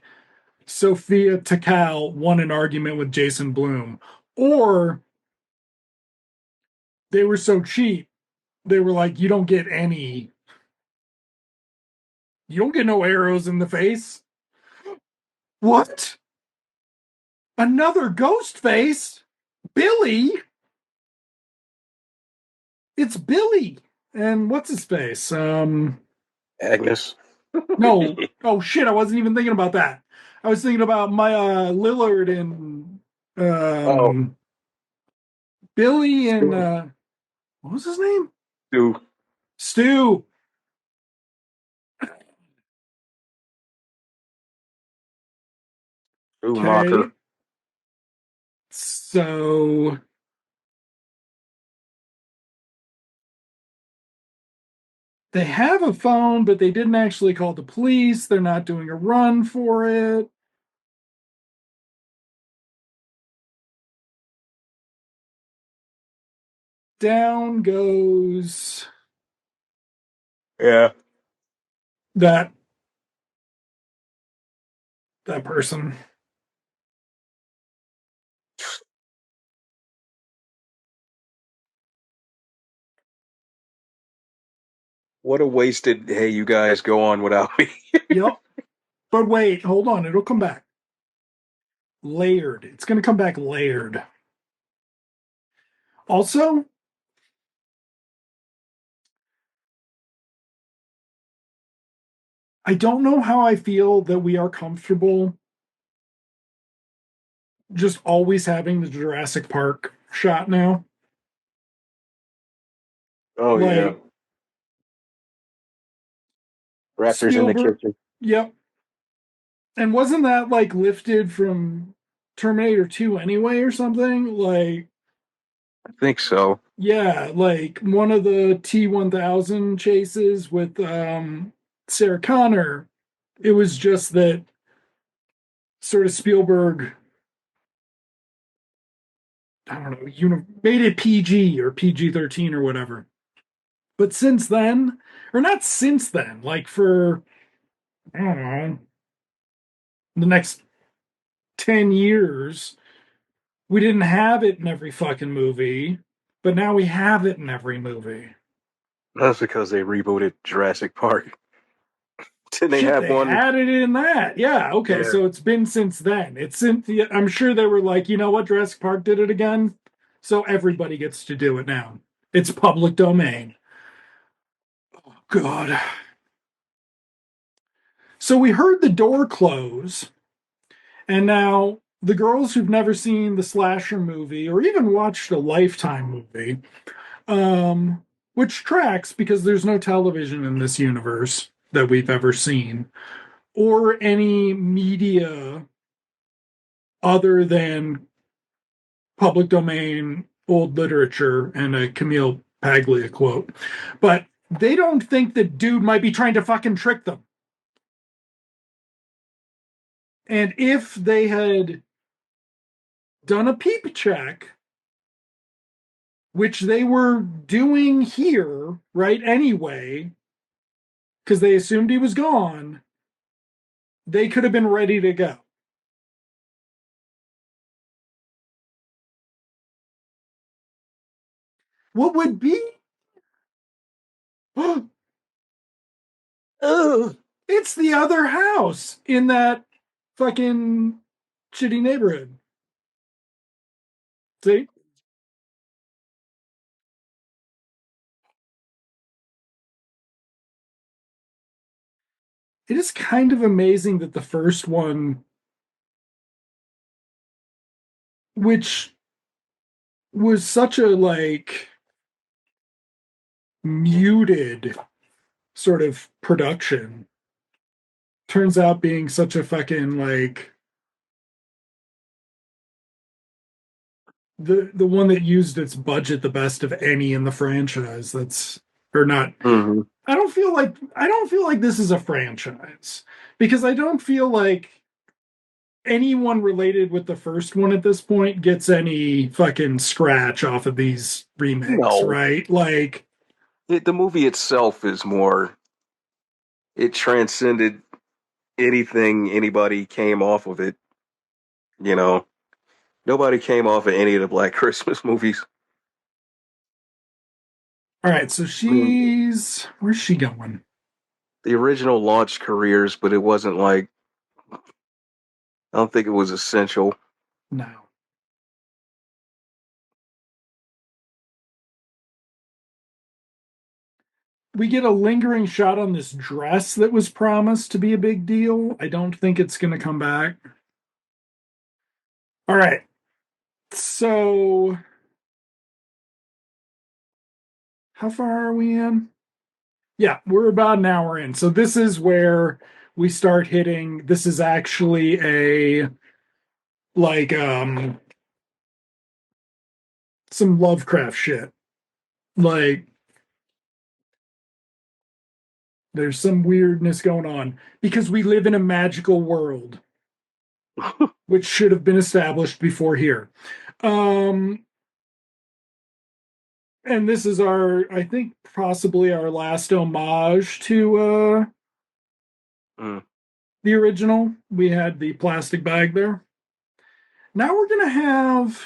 Sophia Takal won an argument with Jason Blum. Or they were so cheap, they were like, you don't get no arrows in the face. What? Another ghost face? Billy? It's Billy. And what's his face? Agnes. No. Oh shit, I wasn't even thinking about that. I was thinking about my Lillard and Oh, um Billy and Stu. what was his name? Stu. Stu. Stu Okay. Mocker. So they have a phone, but they didn't actually call the police. They're not doing a run for it. Down goes Yeah. that person. What a wasted, hey, you guys go on without me. Yep. But wait, hold on. It'll come back. Layered. It's going to come back layered. Also, I don't know how I feel that we are comfortable just always having the Jurassic Park shot now. Oh, yeah. Like Raptors in the Spielberg, kitchen. yep. And wasn't that like lifted from Terminator 2 anyway or something? Like, I think so. yeah, like one of the T-1000 chases with Sarah Connor. It was just that sort of Spielberg, I don't know, made it PG or PG-13 or whatever. But since then, or not since then, like for, I don't know, the next 10 years, we didn't have it in every fucking movie, but now we have it in every movie. That's because they rebooted Jurassic Park. Didn't they Shit, have they one? had it in that. Yeah, okay, Yeah. so it's been since then. I'm sure they were like, you know what, Jurassic Park did it again, so everybody gets to do it now. It's public domain. God. So we heard the door close, and now the girls who've never seen the slasher movie or even watched a Lifetime movie, um, which tracks because there's no television in this universe that we've ever seen, or any media other than public domain old literature and a Camille Paglia quote. But they don't think that dude might be trying to fucking trick them. And if they had done a peep check, which they were doing here, right, anyway, because they assumed he was gone, they could have been ready to go. What would be? Ugh. It's the other house in that fucking shitty neighborhood. See? It is kind of amazing that the first one, which was such a like muted sort of production, turns out being such a fucking like the one that used its budget the best of any in the franchise. That's or not. Hmm. I don't feel like this is a franchise because I don't feel like anyone related with the first one at this point gets any fucking scratch off of these remakes, No. right? Like, The movie itself is more, it transcended anything anybody came off of it. You know, nobody came off of any of the Black Christmas movies. all right, so I mean, where's she going? the original launched careers, but it wasn't like, I don't think it was essential. No. We get a lingering shot on this dress that was promised to be a big deal. I don't think it's going to come back. All right. So how far are we in? Yeah, we're about an hour in. So this is where we start hitting. This is actually a like some Lovecraft shit. Like there's some weirdness going on because we live in a magical world, which should have been established before here. Um, and this is our, I think, possibly our last homage to Mm. the original. We had the plastic bag there. Now we're gonna have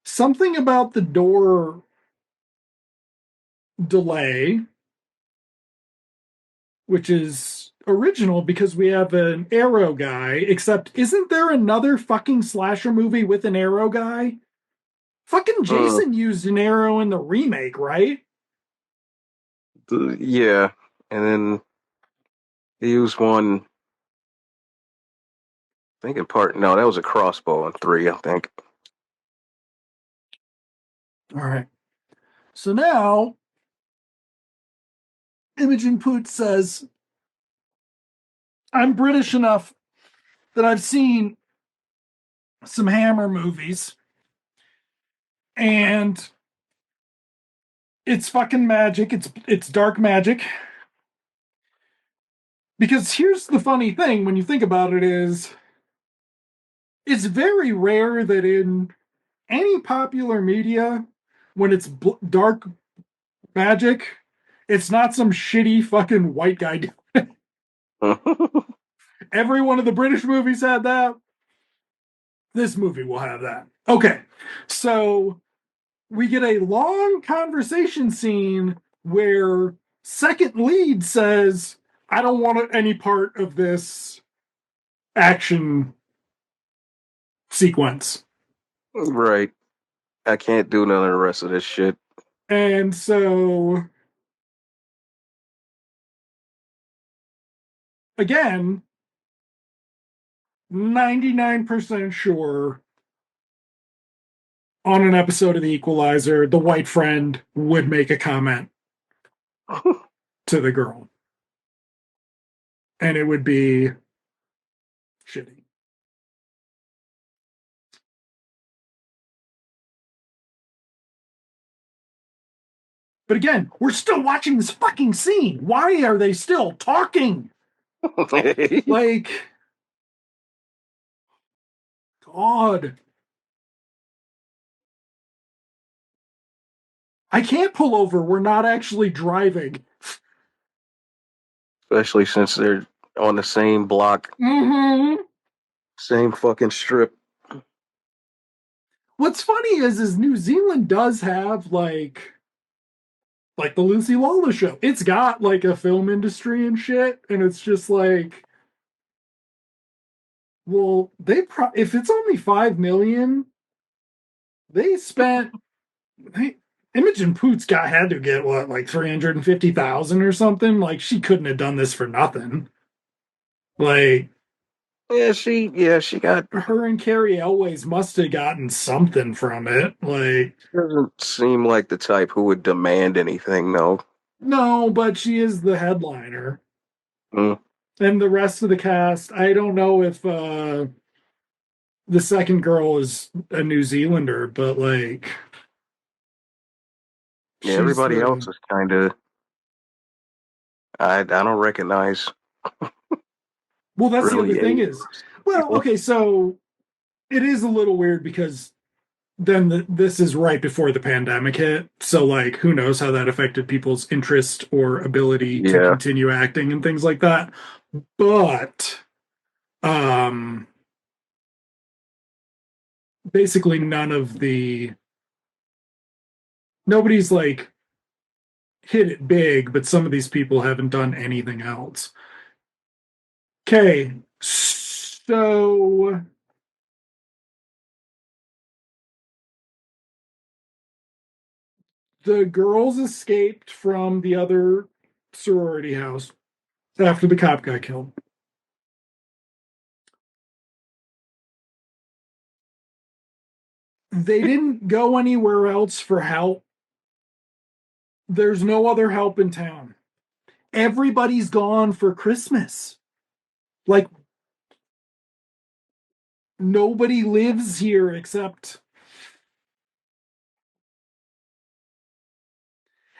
something about the door delay, which is original because we have an arrow guy, except isn't there another fucking slasher movie with an arrow guy? Fucking Mm. Jason used an arrow in the remake, right? Yeah, and then he used one. I think in part. No, that was a crossbow in three. I think. All right. So now Imogen Poots says, I'm British enough that I've seen some Hammer movies and it's fucking magic. It's dark magic. Because here's the funny thing when you think about it is it's very rare that in any popular media when it's dark magic, it's not some shitty fucking white guy. Every one of the British movies had that. This movie will have that. Okay. So we get a long conversation scene where second lead says, I don't want any part of this action sequence. Right. I can't do none of the rest of this shit. And so, again, 99% sure on an episode of The Equalizer, the white friend would make a comment to the girl, and it would be shitty. But again, we're still watching this fucking scene. Why are they still talking? Like, God. I can't pull over. We're not actually driving. Especially since they're on the same block, Mm-hmm. same fucking strip. What's funny is New Zealand does have like the Lucy Lawless show. It's got like a film industry and shit, and it's just like, well, if it's only 5 million, they spent they, Imogen Poots had to get what like 350,000 or something. Like she couldn't have done this for nothing. Like Yeah, she got her and Carrie Elways must have gotten something from it. Like doesn't seem like the type who would demand anything though. no, but she is the headliner. Mm. And the rest of the cast, I don't know if the second girl is a New Zealander, but like Yeah, she's everybody else the is kind of I don't recognize well, that's the other really any thing of is those well, people. okay, so it is a little weird because then this is right before the pandemic hit. So like who knows how that affected people's interest or ability to Yeah. continue acting and things like that. But um basically nobody's like hit it big, but some of these people haven't done anything else. Okay, so the girls escaped from the other sorority house after the cop got killed. They didn't go anywhere else for help There's no other help in town. Everybody's gone for Christmas. Like, nobody lives here except.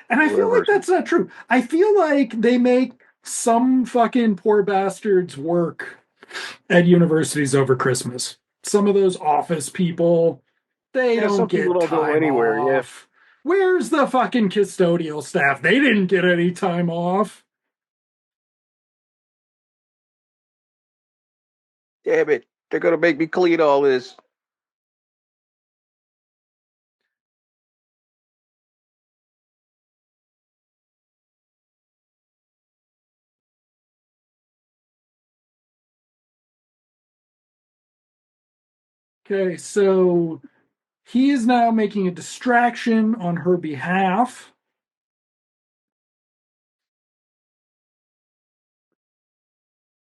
And I feel like Whoever's. that's not true. I feel like they make some fucking poor bastards work at universities over Christmas. Some of those office people, they Yeah, don't some people get don't go time anywhere. Yeah. off. Where's the fucking custodial staff? They didn't get any time off. Damn it. They're gonna make me clean all this. Okay, so he is now making a distraction on her behalf.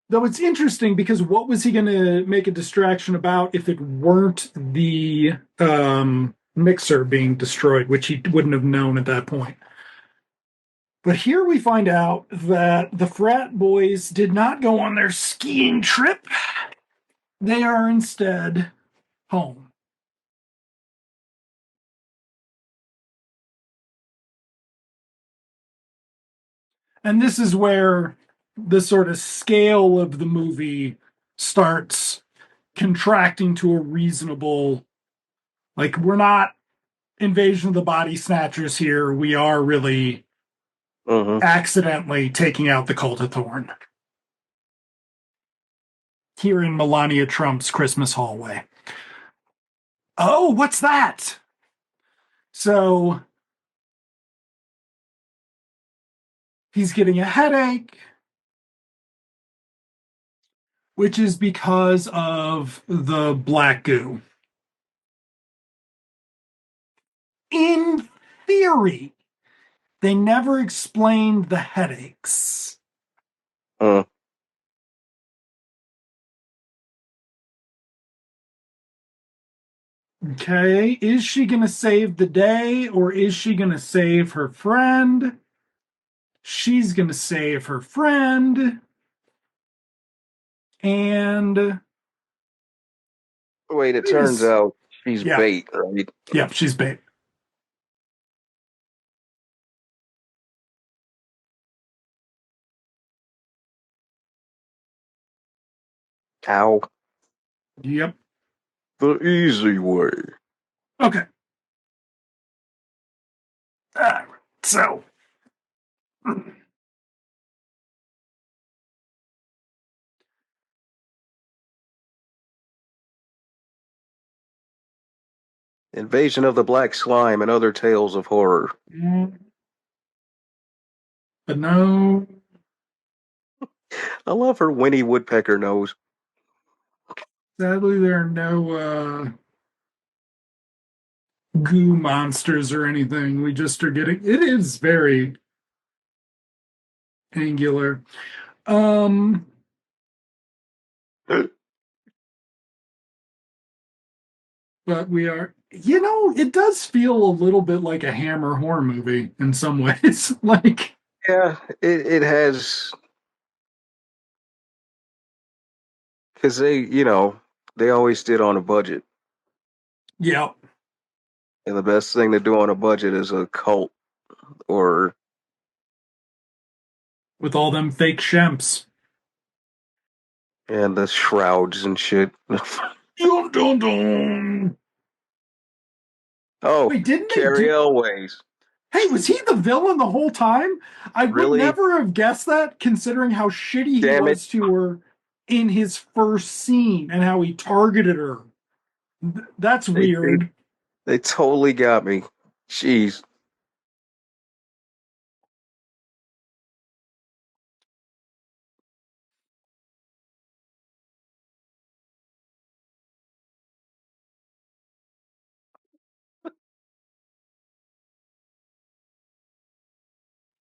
Though it's interesting because what was he going to make a distraction about if it weren't the mixer being destroyed, which he wouldn't have known at that point. But here we find out that the frat boys did not go on their skiing trip. They are instead home. And this is where the sort of scale of the movie starts contracting to a reasonable, like, we're not Invasion of the Body Snatchers here. We are really Mm-hmm. accidentally taking out the Cult of Thorn here in Melania Trump's Christmas hallway. Oh, what's that? So he's getting a headache, which is because of the black goo. In theory, they never explained the headaches. Mm. Okay, is she going to save the day or is she going to save her friend? She's going to save her friend. And Wait, it wait a turns s- out she's yeah, bait, right? yeah, she's bait. Ow. Yep. The easy way. Okay. So Invasion of the Black Slime and Other Tales of Horror. but no, I love her Winnie Woodpecker nose. sadly there are no goo monsters or anything. We just are getting it is very angular. Um, but we are, it does feel a little bit like a Hammer horror movie in some ways. Like, Yeah, it has, because they always did on a budget. yeah, And the best thing to do on a budget is a cult or, with all them fake shemps. and the shrouds and shit. Dun, dun, dun. Oh, Wait, didn't they Carrie do? Elways. Hey, was he the villain the whole time? I would Really? never have guessed that, considering how shitty he Damn it. was to her in his first scene and how he targeted her. That's They, they, weird. they totally got me. Jeez.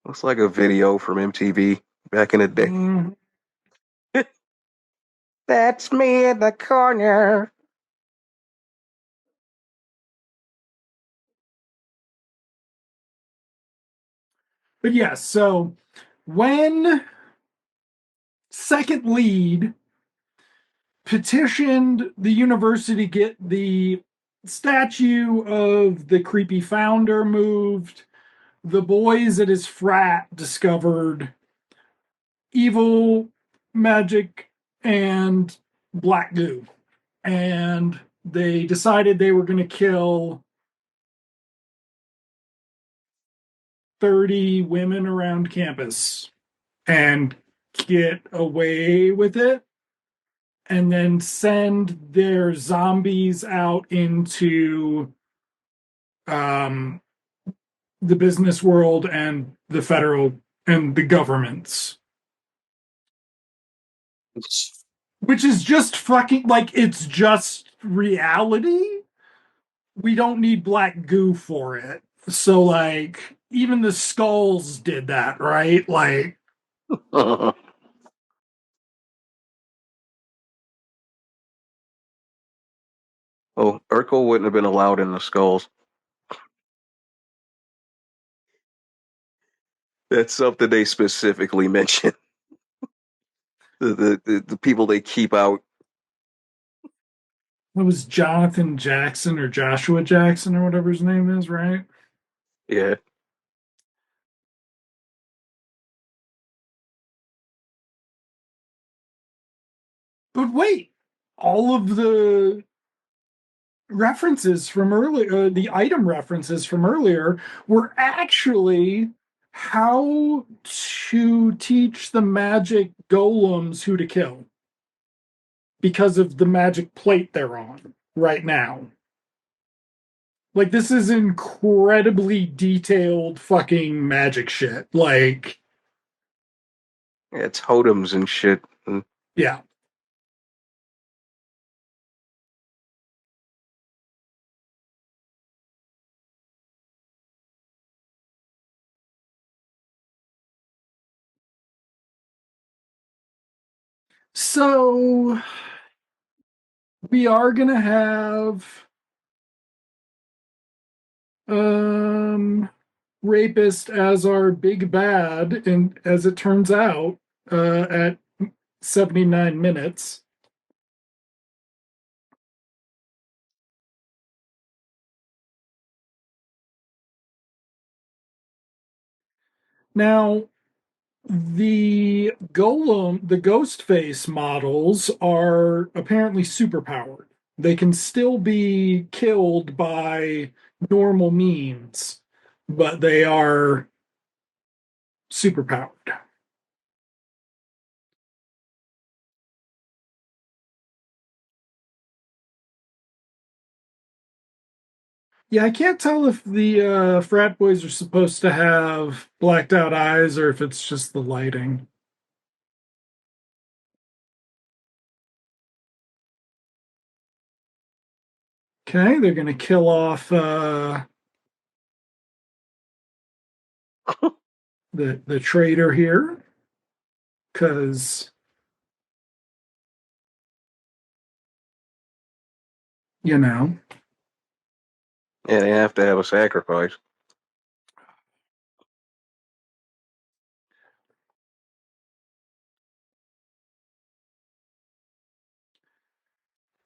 Looks like a video from MTV back in the day. Mm, That's me in the corner. But yes, so when second lead petitioned the university to get the statue of the creepy founder moved, the boys at his frat discovered evil magic and black goo. And they decided they were going to kill 30 women around campus and get away with it and then send their zombies out into um, the business world and the federal and the governments, which is just fucking like it's just reality. We don't need black goo for it. So like even the skulls did that, right? Like Oh, Urkel wouldn't have been allowed in the skulls. That's something they specifically mention. The people they keep out. it was Jonathan Jackson or Joshua Jackson or whatever his name is, right? Yeah, But wait, all of the references from earlier, the item references from earlier, were actually how to teach the magic golems who to kill because of the magic plate they're on right now. Like, this is incredibly detailed fucking magic shit. Like, yeah, it's totems and shit. And yeah. So, we are going to have um rapist as our big bad, and as it turns out, at 79 minutes. Now, the ghost face models are apparently superpowered. They can still be killed by normal means, but they are superpowered. Yeah, I can't tell if the frat boys are supposed to have blacked out eyes or if it's just the lighting. Okay, they're going to kill off the traitor here because you know. yeah, they have to have a sacrifice.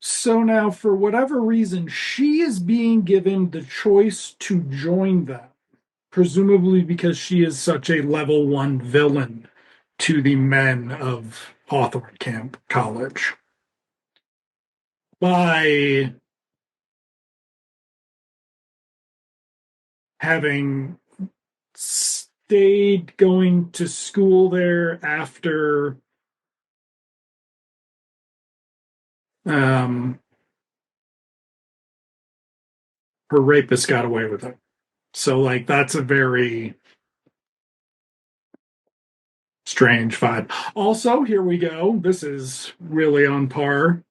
So now, for whatever reason, she is being given the choice to join them, presumably because she is such a level one villain to the men of Hawthorne Camp College. By having stayed going to school there after um, her rapist got away with it. So, like, that's a very strange vibe. Also, here we go. This is really on par.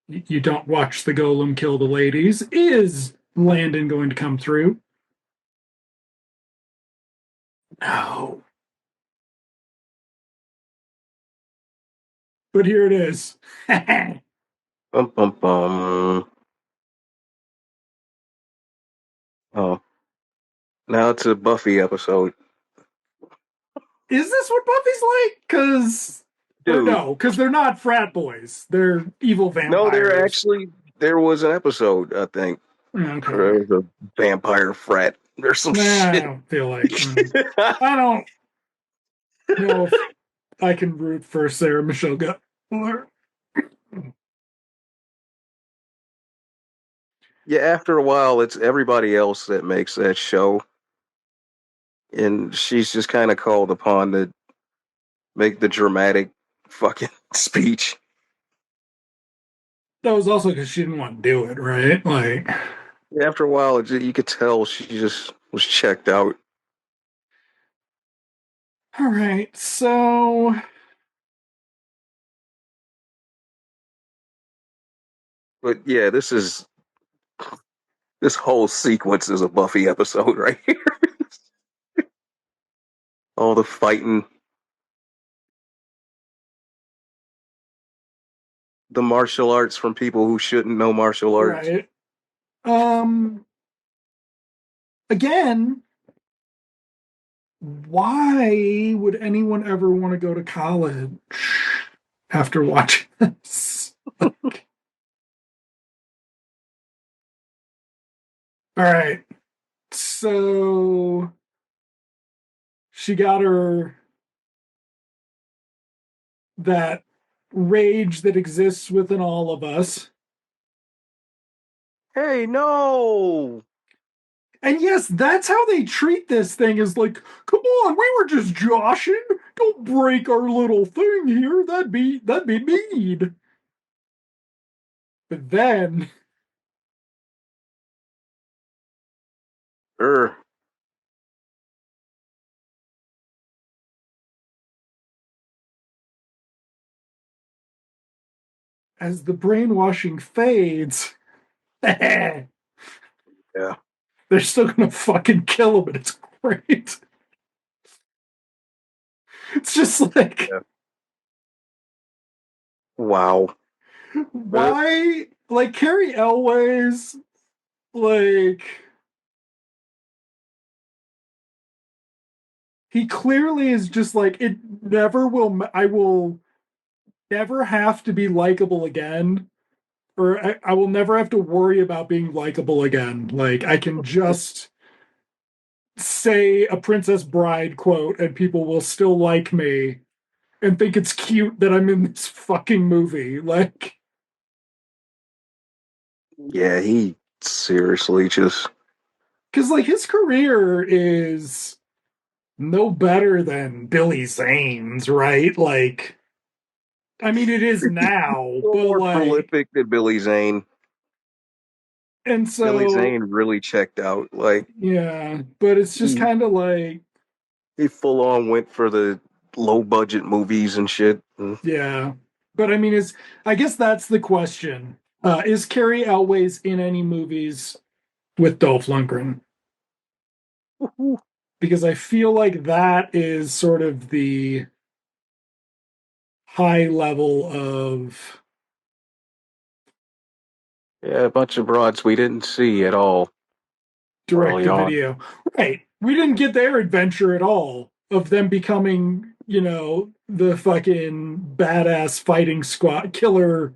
You don't watch the golem kill the ladies. Is Landon going to come through? No. But here it is. Bum, bum, bum. Oh, Now it's a Buffy episode. Is this what Buffy's like? Or Dude, no, because they're not frat boys. They're evil no, vampires. there was an episode, I think. Okay. There was a vampire frat or some Nah, I shit. don't feel like. I don't know if I can root for Sarah Michelle Gellar. Yeah, after a while, it's everybody else that makes that show, and she's just kind of called upon to make the dramatic fucking speech. That was also because she didn't want to do it, right? Like, After a while, you could tell she just was checked out. all right, so But yeah, this whole sequence is a Buffy episode right here. All the fighting, the martial arts from people who shouldn't know martial arts. right. Um, again, why would anyone ever want to go to college after watching this? All right, so she got her that rage that exists within all of us. Hey, no! And yes, that's how they treat this thing is like, come on, we were just joshing. Don't break our little thing here. That'd be mean. But then Er, as the brainwashing fades, they're yeah, still gonna fucking kill him, and it's great. It's just like, yeah. Wow. Er, why? Like Carrie Elways, like he clearly is just like it. Never will. I will never have to be likable again, or I will never have to worry about being likable again. Like I can just say a Princess Bride quote, and people will still like me and think it's cute that I'm in this fucking movie. Like, yeah, he seriously just. because like his career is no better than Billy Zane's, right? Like, I mean, it is now, Still but more like, prolific than Billy Zane. and Billy so Zane really checked out. Like yeah, but it's just he kind of like, he full on went for the low budget movies and shit. And, yeah. But I mean, is I guess that's the question. Is Carrie Elways in any movies with Dolph Lundgren? Because I feel like that is sort of the high level of yeah, a bunch of broads we didn't see at all direct early to on. video. Right. We didn't get their adventure at all of them becoming, the fucking badass fighting squad killer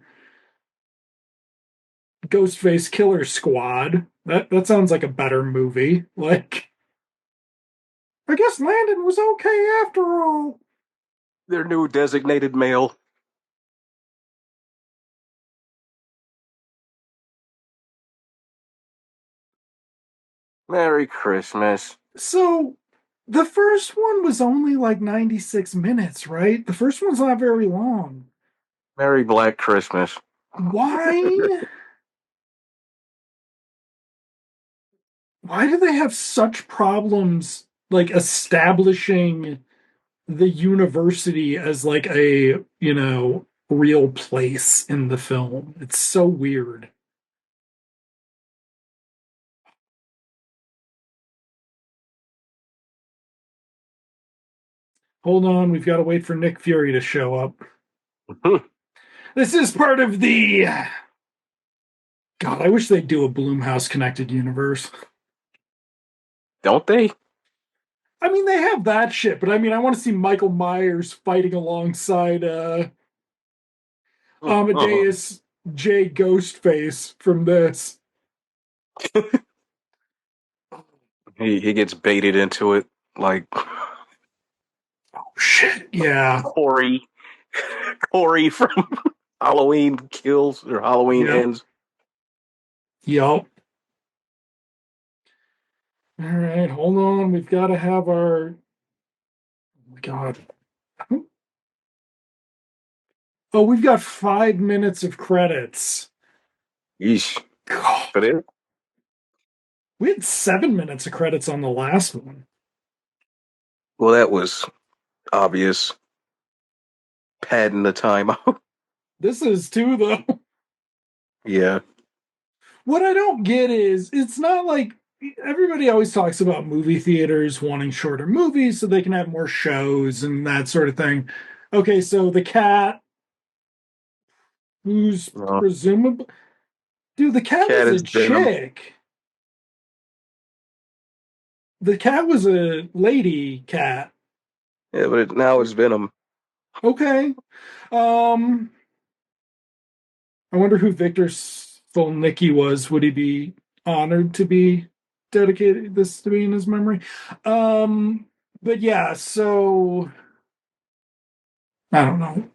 Ghostface killer squad. That sounds like a better movie. Like I guess Landon was okay after all. Their new designated male. Merry Christmas. So the first one was only like 96 minutes, right? The first one's not very long. Merry Black Christmas. Why? Why do they have such problems like establishing the university as like a, real place in the film? It's so weird. Hold on, we've got to wait for Nick Fury to show up. This is part of the God, I wish they'd do a Bloomhouse connected universe. Don't they? I mean, they have that shit, but I mean, I want to see Michael Myers fighting alongside Amadeus J. Ghostface from this. He gets baited into it like Shit, yeah. Corey Corey from Halloween Kills or Halloween Yep. Ends. Yep. All right, hold on. We've got to have our. Oh my God. Oh, we've got 5 minutes of credits. Yeesh. God. But it We had 7 minutes of credits on the last one. well that was obvious. Padding the time out. This is too, though. Yeah. What I don't get is it's not like everybody always talks about movie theaters wanting shorter movies so they can have more shows and that sort of thing. Okay, so the cat, who's Well, presumably, dude, the cat cat was a is Venom. chick. The cat was a lady cat. Yeah, but now it's Venom. Okay. Um, I wonder who Victor Solnicki was. Would he be honored to be dedicated this to be in his memory? Um, but yeah, so I don't know.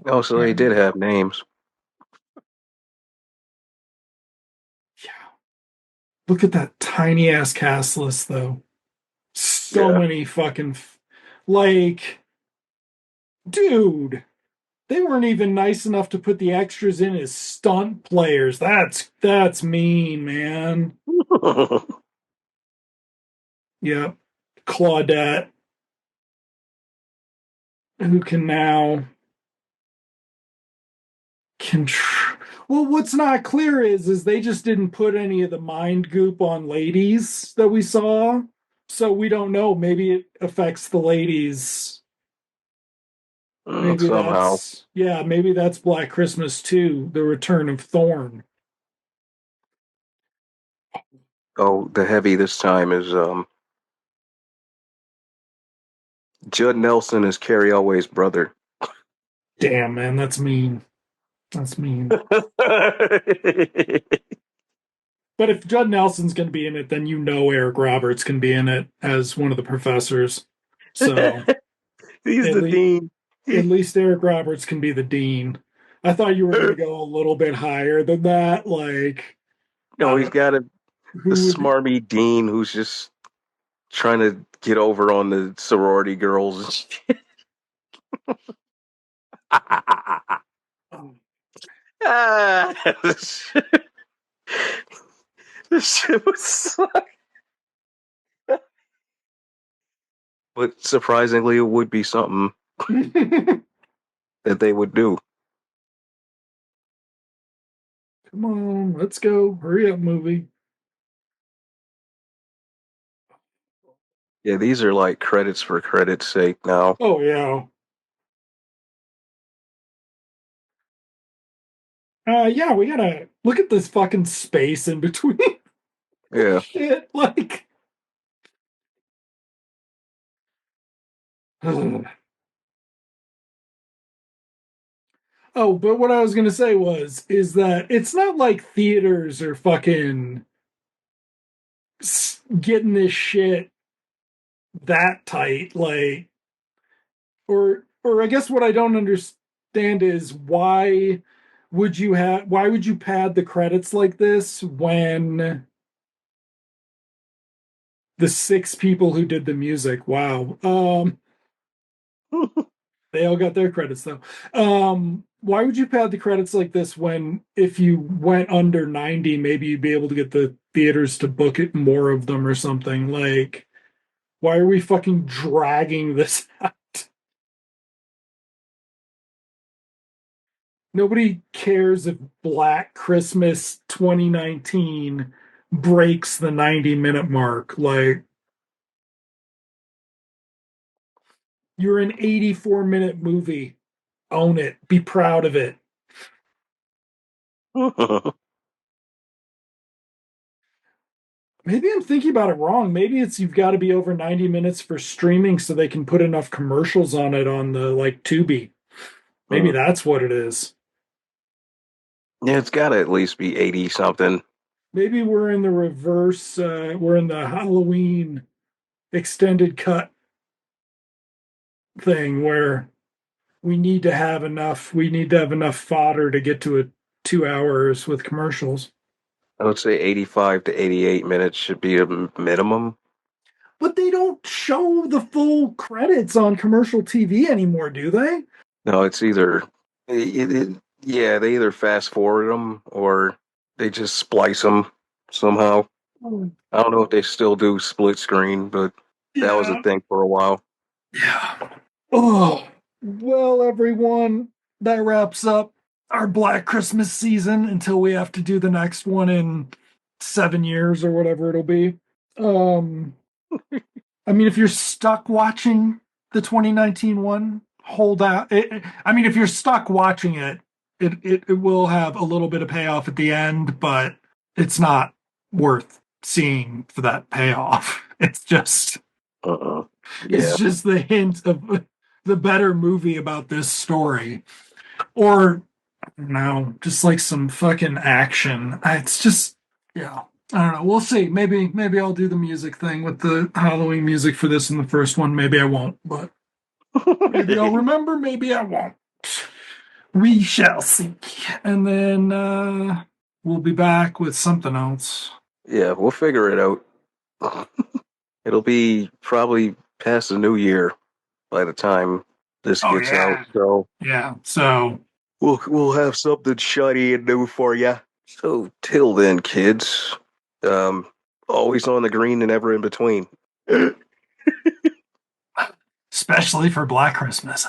Oh, so they did have names. Yeah. Look at that tiny ass cast list though. So Yeah. many fucking like, dude, they weren't even nice enough to put the extras in as stunt players. That's mean, man. Yep. Claudette, who can now control. Well, what's not clear is they just didn't put any of the mind goop on ladies that we saw, so we don't know. Maybe it affects the ladies. Maybe Somehow. that's yeah. Maybe that's Black Christmas too. The Return of Thorn. Oh, the heavy this time is Judd Nelson is Carrie Elway's brother. Damn, man, that's mean. That's mean. But if Judd Nelson's going to be in it, then you know Eric Roberts can be in it as one of the professors. So He's at the least dean. at least Eric Roberts can be the dean. I thought you were going to go a little bit higher than that. Like, No, I he's don't got the who would. smarmy dean who's just trying to get over on the sorority girls. Oh, Ah, this shit was but surprisingly, it would be something come that they would do. on, let's go. Hurry up, movie. Yeah, these are like credits for credits' sake now. Oh yeah. Yeah, we gotta look at this fucking space in between. Yeah. Shit, like. Oh, but what I was gonna say is that it's not like theaters are fucking getting this shit that tight, like, or I guess what I don't understand is why would you pad the credits like this when the six people who did the music, wow, they all got their credits though. Why would you pad the credits like this when if you went under 90, maybe you'd be able to get the theaters to book it more of them or something? Like, why are we fucking dragging this out? Nobody cares if Black Christmas 2019 breaks the 90-minute mark. Like, you're an 84-minute movie. Own it. Be proud of it. Maybe I'm thinking about it wrong. Maybe it's you've got to be over 90 minutes for streaming so they can put enough commercials on it on the like Tubi. Maybe Hmm. that's what it is. Yeah, it's got to at least be 80 something. Maybe we're in the reverse. We're in the Halloween extended cut thing where we need to have enough fodder to get to a 2 hours with commercials. I would say 85 to 88 minutes should be a minimum. But they don't show the full credits on commercial TV anymore, do they? No, it's either, yeah, they either fast forward them or they just splice them somehow. Oh, I don't know if they still do split screen, but that was a yeah. thing for a while. Yeah. Oh, well, everyone, that wraps up our Black Christmas season until we have to do the next one in 7 years or whatever it'll be. Um, I mean, if you're stuck watching the 2019 one, hold out. I mean, if you're stuck watching it, it will have a little bit of payoff at the end, but it's not worth seeing for that payoff. Uh-uh. It's Yeah. just the hint of the better movie about this story. Or no, just like some fucking action. It's just yeah. I don't know. We'll see. Maybe I'll do the music thing with the Halloween music for this in the first one. Maybe I won't, but maybe I'll remember, maybe I won't. We shall see. And then we'll be back with something else. Yeah, we'll figure it out. It'll be probably past the new year by the time this Oh gets out. yeah. So Yeah. So we'll have something shiny and new for you. So till then, kids, um, always on the green and ever in between. especially for Black Christmas.